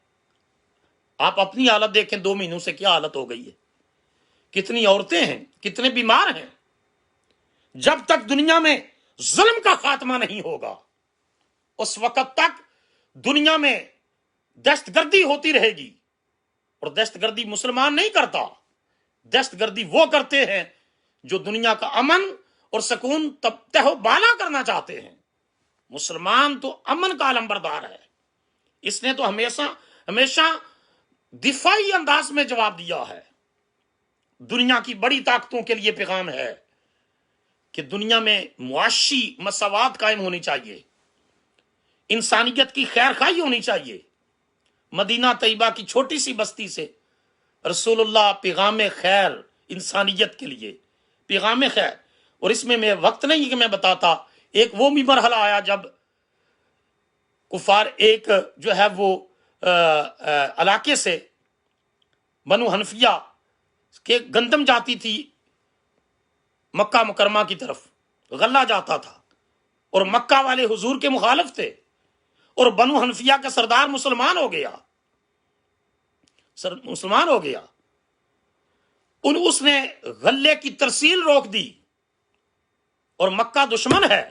آپ اپنی حالت دیکھیں، 2 مہینوں سے کیا حالت ہو گئی ہے، کتنی عورتیں ہیں، کتنے بیمار ہیں۔ جب تک دنیا میں ظلم کا خاتمہ نہیں ہوگا اس وقت تک دنیا میں دہشت گردی ہوتی رہے گی، اور دہشت گردی مسلمان نہیں کرتا، دہشت گردی وہ کرتے ہیں جو دنیا کا امن اور سکون تہ و بالا کرنا چاہتے ہیں۔ مسلمان تو امن کا علمبردار ہے، اس نے تو ہمیشہ دفاعی انداز میں جواب دیا ہے۔ دنیا کی بڑی طاقتوں کے لیے پیغام ہے کہ دنیا میں معاشی مساوات قائم ہونی چاہیے، انسانیت کی خیر خواہی ہونی چاہیے۔ مدینہ طیبہ کی چھوٹی سی بستی سے رسول اللہ پیغام خیر، انسانیت کے لیے پیغام خیر۔ اور اس میں وقت نہیں کہ میں بتاتا، ایک وہ بھی مرحلہ آیا جب کفار ایک جو ہے وہ علاقے سے بنو حنفیہ کے گندم جاتی تھی مکہ مکرمہ کی طرف، غلہ جاتا تھا، اور مکہ والے حضور کے مخالف تھے، اور بنو حنفیہ کا سردار مسلمان ہو گیا، اس نے غلے کی ترسیل روک دی، اور مکہ دشمن ہے،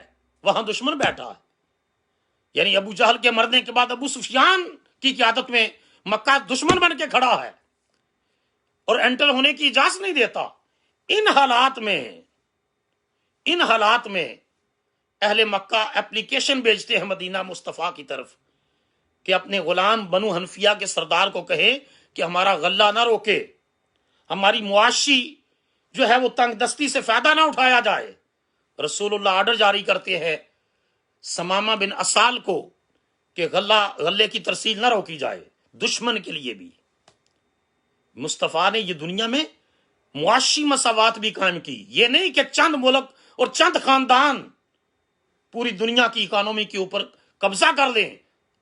وہاں دشمن بیٹھا ہے، یعنی ابو جہل کے مرنے کے بعد ابو سفیان کی قیادت میں مکہ دشمن بن کے کھڑا ہے اور انٹر ہونے کی اجازت نہیں دیتا۔ ان حالات میں اہل مکہ اپلیکیشن بھیجتے ہیں مدینہ مصطفیٰ کی طرف کہ اپنے غلام بنو حنفیہ کے سردار کو کہے کہ ہمارا غلہ نہ روکے، ہماری معاشی جو ہے وہ تنگ دستی سے فائدہ نہ اٹھایا جائے۔ رسول اللہ آرڈر جاری کرتے ہیں سمامہ بن اسال کو کہ غلے کی ترسیل نہ روکی جائے، دشمن کے لیے بھی۔ مصطفیٰ نے یہ دنیا میں معاشی مساوات بھی قائم کی، یہ نہیں کہ چند ملک اور چند خاندان پوری دنیا کی اکانومی کے اوپر قبضہ کر لیں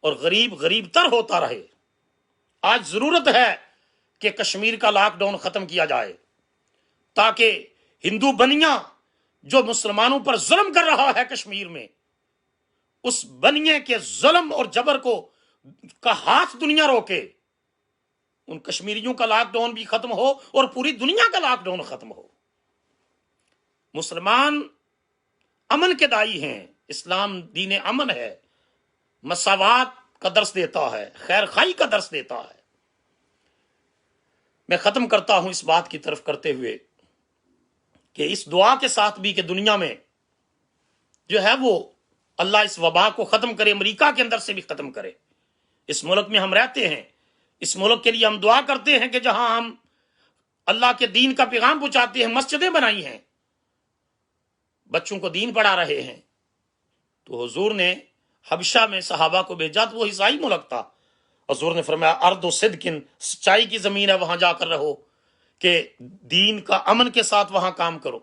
اور غریب تر ہوتا رہے۔ آج ضرورت ہے کہ کشمیر کا لاک ڈاؤن ختم کیا جائے تاکہ ہندو بنیاں جو مسلمانوں پر ظلم کر رہا ہے کشمیر میں، اس بنیے کے ظلم اور جبر کا ہاتھ دنیا روکے، ان کشمیریوں کا لاک ڈاؤن بھی ختم ہو اور پوری دنیا کا لاک ڈاؤن ختم ہو۔ مسلمان امن کے دائی ہیں. اسلام دین امن ہے، مساوات کا درس دیتا ہے، خیر خائی کا درس دیتا ہے. میں ختم کرتا ہوں اس بات کی طرف کرتے ہوئے کہ اس دعا کے ساتھ بھی کہ دنیا میں جو ہے وہ اللہ اس وبا کو ختم کرے، امریکہ کے اندر سے بھی ختم کرے. اس ملک میں ہم رہتے ہیں، اس ملک کے لیے ہم دعا کرتے ہیں کہ جہاں ہم اللہ کے دین کا پیغام پہنچاتے ہیں، مسجدیں بنائی ہیں، بچوں کو دین پڑھا رہے ہیں. تو حضور نے حبشہ میں صحابہ کو بھیجا تو وہ عیسائی ملک تھا. حضور نے فرمایا ارض و صدقن، سچائی کی زمین ہے، وہاں جا کر رہو کہ دین کا امن کے ساتھ وہاں کام کرو.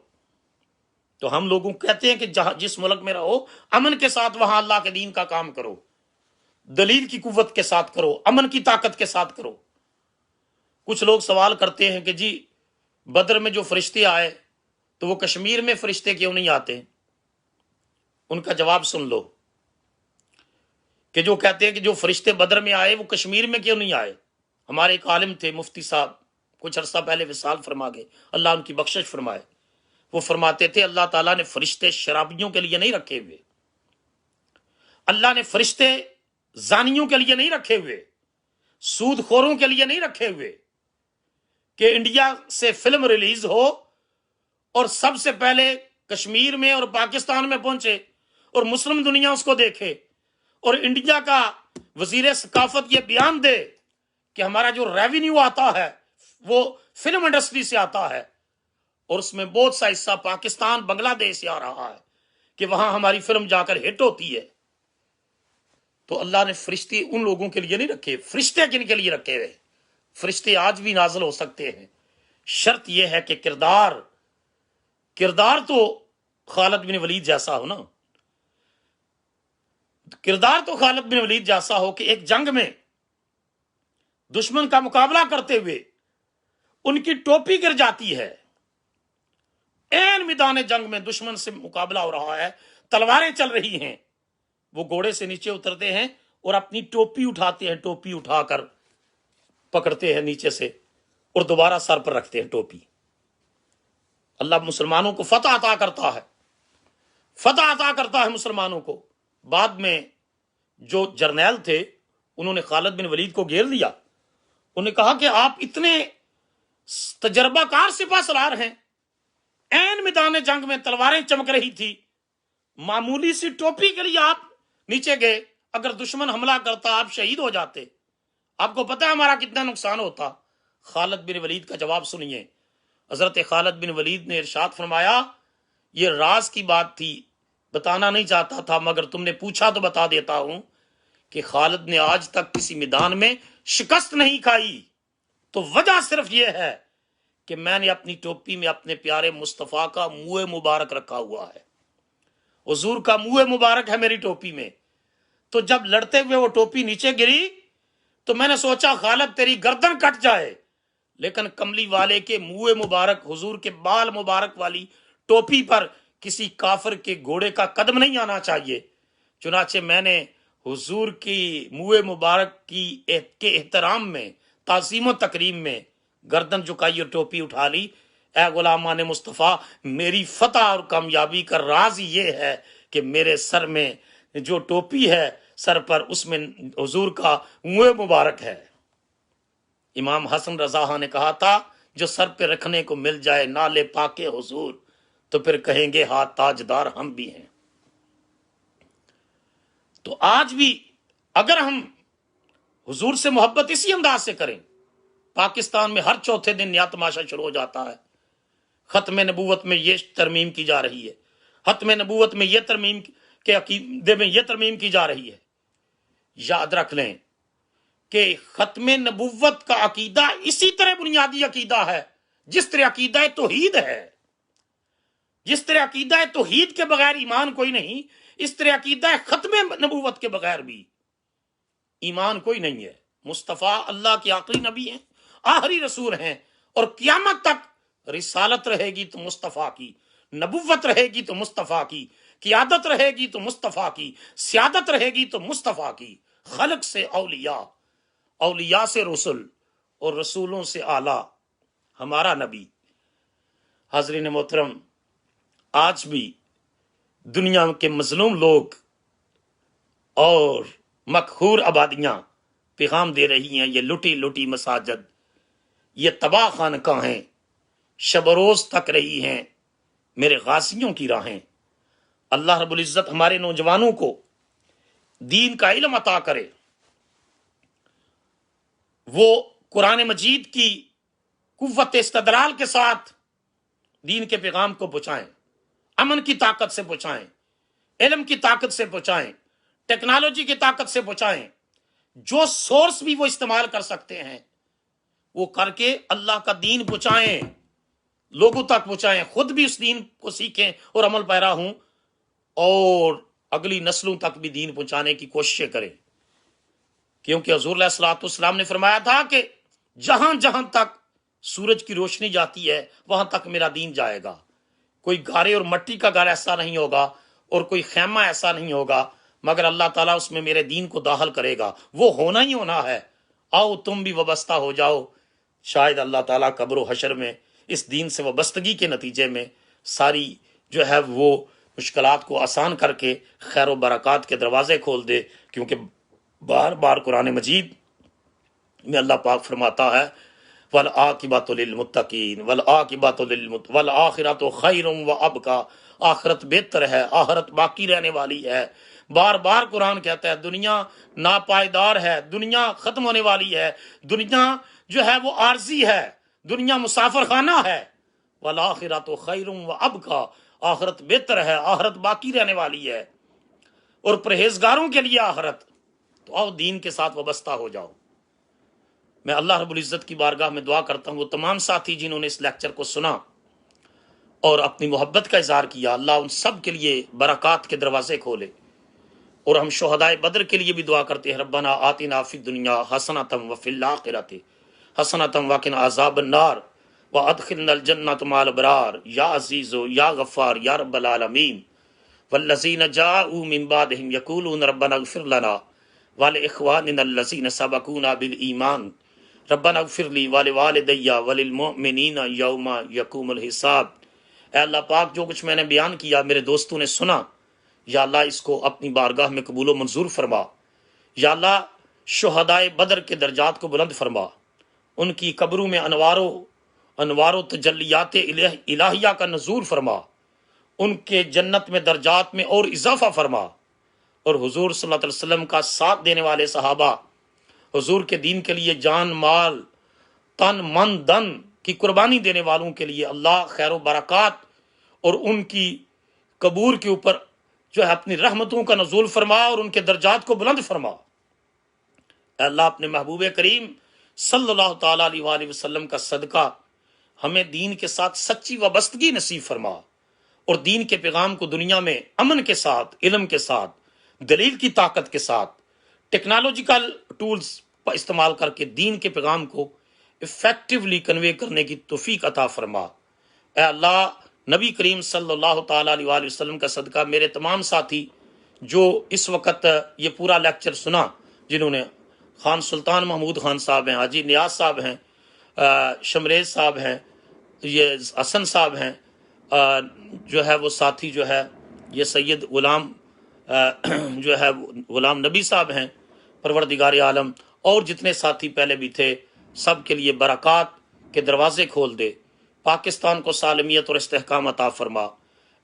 تو ہم لوگوں کہتے ہیں کہ جس ملک میں رہو امن کے ساتھ وہاں اللہ کے دین کا کام کرو، دلیل کی قوت کے ساتھ کرو، امن کی طاقت کے ساتھ کرو. کچھ لوگ سوال کرتے ہیں کہ جی بدر میں جو فرشتے آئے تو وہ کشمیر میں فرشتے کیوں نہیں آتے؟ ان کا جواب سن لو کہ جو کہتے ہیں کہ جو فرشتے بدر میں آئے وہ کشمیر میں کیوں نہیں آئے. ہمارے ایک عالم تھے مفتی صاحب، کچھ عرصہ پہلے وصال فرما گئے، اللہ ان کی بخشش فرمائے. وہ فرماتے تھے اللہ تعالیٰ نے فرشتے شرابیوں کے لیے نہیں رکھے ہوئے، اللہ نے فرشتے زانیوں کے لیے نہیں رکھے ہوئے، سود خوروں کے لیے نہیں رکھے ہوئے کہ انڈیا سے فلم ریلیز ہو اور سب سے پہلے کشمیر میں اور پاکستان میں پہنچے اور مسلم دنیا اس کو دیکھے، اور انڈیا کا وزیر ثقافت یہ بیان دے کہ ہمارا جو ریونیو آتا ہے وہ فلم انڈسٹری سے آتا ہے، اور اس میں بہت سا حصہ پاکستان بنگلہ دیش سے آ رہا ہے کہ وہاں ہماری فلم جا کر ہٹ ہوتی ہے. تو اللہ نے فرشتے ان لوگوں کے لیے نہیں رکھے. فرشتے کن کے لیے رکھے ہوئے؟ فرشتے آج بھی نازل ہو سکتے ہیں، شرط یہ ہے کہ کردار تو خالد بن ولید جیسا ہو نا. کردار تو خالد بن ولید جیسا ہو کہ ایک جنگ میں دشمن کا مقابلہ کرتے ہوئے ان کی ٹوپی گر جاتی ہے، این میدان جنگ میں دشمن سے مقابلہ ہو رہا ہے، تلواریں چل رہی ہیں، وہ گھوڑے سے نیچے اترتے ہیں اور اپنی ٹوپی اٹھاتے ہیں، ٹوپی اٹھا کر پکڑتے ہیں نیچے سے اور دوبارہ سر پر رکھتے ہیں ٹوپی. اللہ مسلمانوں کو فتح عطا کرتا ہے، فتح عطا کرتا ہے مسلمانوں کو. بعد میں جو جرنیل تھے انہوں نے خالد بن ولید کو گھیر لیا، انہوں نے کہا کہ آپ اتنے تجربہ کار سپہ سالار ہیں، این میدان جنگ میں تلواریں چمک رہی تھی، معمولی سی ٹوپی کے لیے آپ نیچے گئے، اگر دشمن حملہ کرتا آپ شہید ہو جاتے، آپ کو پتہ ہے ہمارا کتنا نقصان ہوتا. خالد بن ولید کا جواب سنیے. حضرت خالد بن ولید نے ارشاد فرمایا یہ راز کی بات تھی، بتانا نہیں چاہتا تھا، مگر تم نے پوچھا تو بتا دیتا ہوں کہ خالد نے آج تک کسی میدان میں شکست نہیں کھائی. تو وجہ صرف یہ ہے کہ میں نے اپنی ٹوپی میں اپنے پیارے مصطفیٰ کا منہ مبارک رکھا ہوا ہے، حضور کا منہ مبارک ہے میری ٹوپی میں. تو جب لڑتے ہوئے وہ ٹوپی نیچے گری تو میں نے سوچا خالد تیری گردن کٹ جائے، لیکن کملی والے کے منہ مبارک، حضور کے بال مبارک والی ٹوپی پر کسی کافر کے گھوڑے کا قدم نہیں آنا چاہیے. چنانچہ میں نے حضور کی منہ مبارک کے احترام میں، تعظیم و تکریم میں گردن جھکائی اور ٹوپی اٹھا لی. اے غلامان مصطفیٰ، میری فتح اور کامیابی کا راز یہ ہے کہ میرے سر میں جو ٹوپی ہے سر پر، اس میں حضور کا منہ مبارک ہے. امام حسن رضا نے کہا تھا جو سر پہ رکھنے کو مل جائے نالے پاکے حضور تو پھر کہیں گے ہاتھ تاجدار ہم بھی ہیں. تو آج بھی اگر ہم حضور سے محبت اسی انداز سے کریں، پاکستان میں ہر چوتھے دن نیا تماشا شروع ہو جاتا ہے. ختم نبوت میں یہ ترمیم کی جا رہی ہے، ختم نبوت میں یہ ترمیم کے عقیدے میں یہ ترمیم کی جا رہی ہے. یاد رکھ لیں کہ ختم نبوت کا عقیدہ اسی طرح بنیادی عقیدہ ہے جس طرح عقیدہ توحید ہے. جس طرح عقیدہ توحید کے بغیر ایمان کوئی نہیں، اس طرح عقیدہ ختم نبوت کے بغیر بھی ایمان کوئی نہیں ہے. مصطفیٰ اللہ کے آخری نبی ہیں، آخری رسول ہیں، اور قیامت تک رسالت رہے گی تو مصطفیٰ کی، نبوت رہے گی تو مصطفیٰ کی، قیادت رہے گی تو مصطفیٰ کی، سیادت رہے گی تو مصطفیٰ کی. خلق سے اولیاء، اولیاء سے رسول، اور رسولوں سے اعلیٰ ہمارا نبی. حاضرین محترم، آج بھی دنیا کے مظلوم لوگ اور مقہور آبادیاں پیغام دے رہی ہیں، یہ لٹی لٹی مساجد، یہ تباہ خانقاہیں شب و روز تک رہی ہیں میرے غازیوں کی راہیں۔ اللہ رب العزت ہمارے نوجوانوں کو دین کا علم عطا کرے، وہ قرآن مجید کی قوت استدلال کے ساتھ دین کے پیغام کو پہنچائیں، امن کی طاقت سے پہنچائیں، علم کی طاقت سے پہنچائیں، ٹیکنالوجی کی طاقت سے پہنچائیں، جو سورس بھی وہ استعمال کر سکتے ہیں وہ کر کے اللہ کا دین پہنچائیں، لوگوں تک پہنچائیں، خود بھی اس دین کو سیکھیں اور عمل پیرا ہوں، اور اگلی نسلوں تک بھی دین پہنچانے کی کوششیں کریں، کیونکہ حضور علیہ الصلوۃ والسلام نے فرمایا تھا کہ جہاں جہاں تک سورج کی روشنی جاتی ہے وہاں تک میرا دین جائے گا، کوئی گارے اور مٹی کا گھر ایسا نہیں ہوگا اور کوئی خیمہ ایسا نہیں ہوگا مگر اللہ تعالیٰ اس میں میرے دین کو داخل کرے گا، وہ ہونا ہی ہونا ہے، آؤ تم بھی وابستہ ہو جاؤ، شاید اللہ تعالیٰ قبر و حشر میں اس دین سے وابستگی کے نتیجے میں ساری جو ہے وہ مشکلات کو آسان کر کے خیر و برکات کے دروازے کھول دے، کیونکہ بار بار قرآن مجید میں اللہ پاک فرماتا ہے وَالْعَاقِبَةُ لِلْمُتَّقِينَ وَالْآخِرَةُ خَيْرٌ وَأَبْقَىٰ، آخرت بہتر ہے، آخرت باقی رہنے والی ہے۔ بار بار قرآن کہتا ہے دنیا ناپائیدار ہے، دنیا ختم ہونے والی ہے، دنیا جو ہے وہ عارضی ہے، دنیا مسافر خانہ ہے۔ وَالْآخِرَةُ خَيْرٌ وَأَبْقَىٰ، آخرت بہتر ہے، آخرت باقی رہنے والی ہے، اور پرہیزگاروں کے لیے آخرت۔ تو آؤ دین کے ساتھ وابستہ ہو جاؤ۔ میں اللہ رب العزت کی بارگاہ میں دعا کرتا ہوں وہ تمام ساتھی جنہوں نے اس لیکچر کو سنا اور اپنی محبت کا اظہار کیا، اللہ ان سب کے لیے برکات کے دروازے کھولے، اور ہم شہدائے بدر کے لیے بھی دعا کرتے ہیں ربنا آتنا فی الدنیا حسنۃ وفی الآخرۃ حسنۃ وقنا عذاب النار وادخلنا الجنۃ مع الابرار یا عزیز یا غفار یا رب العالمین۔ والذین جاءوا من بعدهم یقولون ربنا اغفر لنا ولاخواننا الذین سبقونا بالایمان ربنا اغفر لی ولوالدی وللمؤمنین یوم یقوم الحساب۔ اے اللہ پاک جو کچھ میں نے بیان کیا میرے دوستوں نے سنا، یا اللہ اس کو اپنی بارگاہ میں قبول و منظور فرما، یا اللہ شہدائے بدر کے درجات کو بلند فرما، ان کی قبروں میں انوار و تجلیات الہیہ کا نزول فرما، ان کے جنت میں درجات میں اور اضافہ فرما، اور حضور صلی اللہ علیہ وسلم کا ساتھ دینے والے صحابہ، حضور کے دین کے لیے جان مال تن من دن کی قربانی دینے والوں کے لیے اللہ خیر و برکات اور ان کی قبور کے اوپر جو ہے اپنی رحمتوں کا نزول فرما اور ان کے درجات کو بلند فرما۔ اے اللہ اپنے محبوب کریم صلی اللہ تعالیٰ علیہ وآلہ وسلم کا صدقہ ہمیں دین کے ساتھ سچی وابستگی نصیب فرما، اور دین کے پیغام کو دنیا میں امن کے ساتھ، علم کے ساتھ، دلیل کی طاقت کے ساتھ، ٹیکنالوجیکل ٹولز کا استعمال کر کے دین کے پیغام کو افیکٹولی کنوے کرنے کی توفیق عطا فرما۔ اے اللہ نبی کریم صلی اللہ تعالیٰ علیہ وآلہ وسلم کا صدقہ میرے تمام ساتھی جو اس وقت یہ پورا لیکچر سنا، جنہوں نے خان سلطان محمود خان صاحب ہیں، حاجی نیاز صاحب ہیں، شمریز صاحب ہیں، یہ حسن صاحب ہیں، جو ہے وہ ساتھی جو ہے یہ سید غلام جو ہے غلام نبی صاحب ہیں، پروردگار عالم، اور جتنے ساتھی پہلے بھی تھے سب کے لیے برکات کے دروازے کھول دے، پاکستان کو سالمیت اور استحکام عطا فرما۔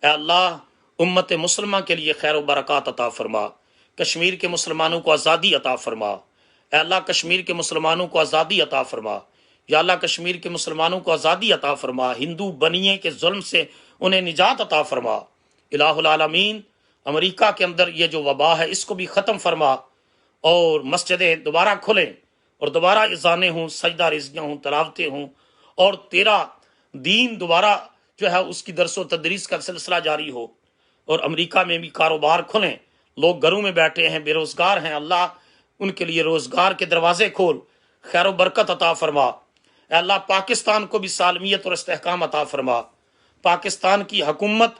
اے اللہ امت مسلمہ کے لیے خیر و برکات عطا فرما، کشمیر کے مسلمانوں کو آزادی عطا فرما۔ اے اللہ کشمیر کے مسلمانوں کو آزادی عطا فرما، یا اللہ کشمیر کے مسلمانوں کو آزادی عطا فرما، ہندو بنیے کے ظلم سے انہیں نجات عطا فرما۔ الہ العالمین امریکہ کے اندر یہ جو وبا ہے اس کو بھی ختم فرما، اور مسجدیں دوبارہ کھلیں اور دوبارہ اذانیں ہوں، سجدہ ریزیاں ہوں، تلاوتیں ہوں، اور تیرا دین دوبارہ جو ہے اس کی درس و تدریس کا سلسلہ جاری ہو، اور امریکہ میں بھی کاروبار کھلیں، لوگ گھروں میں بیٹھے ہیں، بے روزگار ہیں، اللہ ان کے لیے روزگار کے دروازے کھول، خیر و برکت عطا فرما۔ اے اللہ پاکستان کو بھی سالمیت اور استحکام عطا فرما، پاکستان کی حکومت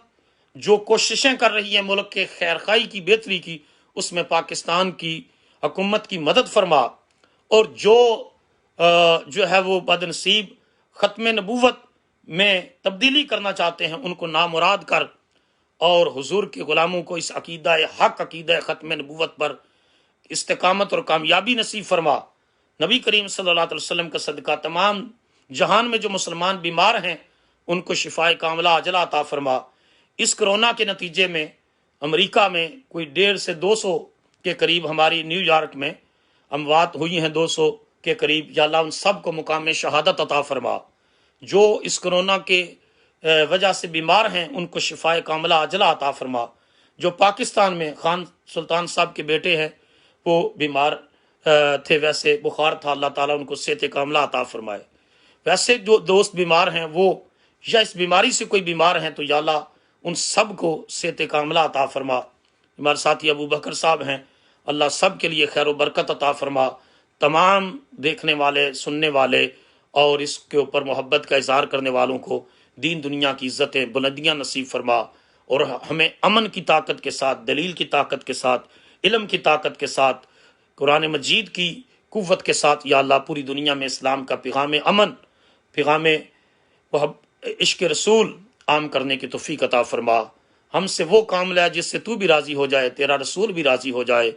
جو کوششیں کر رہی ہے ملک کے خیرخواہی کی، بہتری کی، اس میں پاکستان کی حکومت کی مدد فرما، اور جو ہے وہ بد نصیب ختم نبوت میں تبدیلی کرنا چاہتے ہیں ان کو نامراد کر اور حضور کے غلاموں کو اس عقیدہ حق، عقیدہ ختم نبوت پر استقامت اور کامیابی نصیب فرما۔ نبی کریم صلی اللہ علیہ وسلم کا صدقہ تمام جہان میں جو مسلمان بیمار ہیں ان کو شفائے کاملہ عاجلہ عطا فرما۔ اس کرونا کے نتیجے میں امریکہ میں کوئی 150 سے 200 کے قریب، ہماری نیو یارک میں اموات ہوئی ہیں 200 کے قریب، یا اللہ ان سب کو مقام شہادت عطا فرما۔ جو اس کرونا کے وجہ سے بیمار ہیں ان کو شفائے کاملہ عاجلہ عطا فرما۔ جو پاکستان میں خان سلطان صاحب کے بیٹے ہیں وہ بیمار تھے، ویسے بخار تھا، اللہ تعالیٰ ان کو صحت کاملہ عطا فرمائے۔ ویسے جو دوست بیمار ہیں وہ یا اس بیماری سے کوئی بیمار ہیں تو یا اللہ ان سب کو صحت کاملہ عطا فرما۔ ہمارے ساتھی ابو بکر صاحب ہیں، اللہ سب کے لیے خیر و برکت عطا فرما۔ تمام دیکھنے والے، سننے والے اور اس کے اوپر محبت کا اظہار کرنے والوں کو دین دنیا کی عزتیں بلندیاں نصیب فرما، اور ہمیں امن کی طاقت کے ساتھ، دلیل کی طاقت کے ساتھ، علم کی طاقت کے ساتھ، قرآن مجید کی قوت کے ساتھ یا اللہ پوری دنیا میں اسلام کا پیغام امن، پیغام عشق رسول عام کرنے کی توفیق عطا فرما۔ ہم سے وہ کام لیا جس سے تو بھی راضی ہو جائے، تیرا رسول بھی راضی ہو جائے،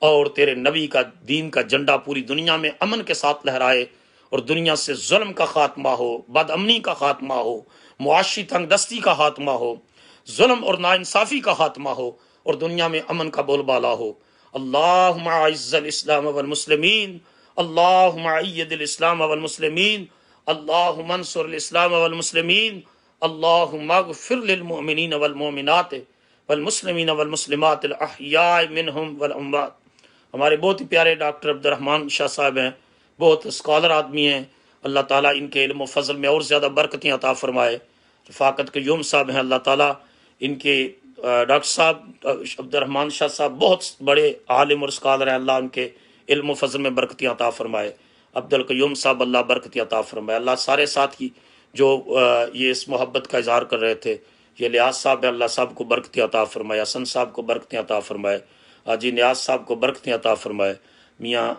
اور تیرے نبی کا دین کا جھنڈا پوری دنیا میں امن کے ساتھ لہرائے، اور دنیا سے ظلم کا خاتمہ ہو، بد امنی کا خاتمہ ہو، معاشی تنگ دستی کا خاتمہ ہو، ظلم اور ناانصافی کا خاتمہ ہو، اور دنیا میں امن کا بول بالا ہو۔ اللہم اعز الاسلام والمسلمین، اللہم اید الاسلام والمسلمین، اللہم انصر الاسلام والمسلمین، اللہم اغفر للمؤمنین والمؤمنات والمسلمین والمسلمات الاحیاء منہم والاموات۔ ہمارے بہت ہی پیارے ڈاکٹر عبد الرحمن شاہ صاحب ہیں، بہت اسکالر آدمی ہیں، اللہ تعالیٰ ان کے علم و فضل میں اور زیادہ برکتیں عطا فرمائے۔ رفاقت قیوم صاحب ہیں، اللہ تعالیٰ ان کے ڈاکٹر صاحب عبد الرحمن شاہ صاحب بہت بڑے عالم اور اسکالر ہیں، اللہ ان کے علم و فضل میں برکتیں عطا فرمائے۔ عبد القیوم صاحب اللہ برکتیں عطا فرمائے۔ اللہ سارے ساتھی جو یہ اس محبت کا اظہار کر رہے تھے، یہ لیاز صاحب ہے، اللہ صاحب کو برکتیں عطا فرمائے، حسن صاحب کو برکتیں عطا فرمائے، حاجی نیاز صاحب کو برکتیں عطا فرمائے، میاں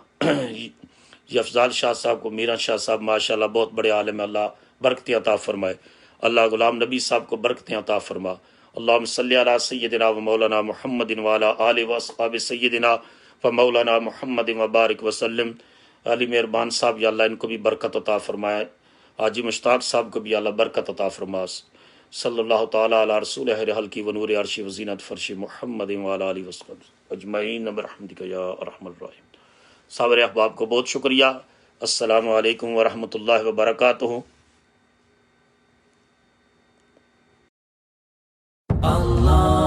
یہ افضال شاہ صاحب کو، میران شاہ صاحب ماشاءاللہ بہت بڑے عالم ہیں، اللہ برکتیں عطا فرمائے، اللہ غلام نبی صاحب کو برکتیں عطا فرما۔ اللہم صلی علی سیدنا و مولانا محمد وعلی آلہ و اصحاب سیدنا و مولانا محمد وبارک وسلم۔ علی مہربان صاحب یا اللہ ان کو بھی برکت عطا فرمائے، حاجی مشتاق صاحب کو بھی اللہ برکت عطا فرما۔ صلی اللہ تعالیٰ علی رسول حلقی و نور عرش و زینت فرش محمد وعلی آلہ وصحبہ اجمعین برحمتک یا ارحم الراحمین۔ صابر احباب کو بہت شکریہ۔ السلام علیکم ورحمۃ اللہ وبرکاتہ۔ Allah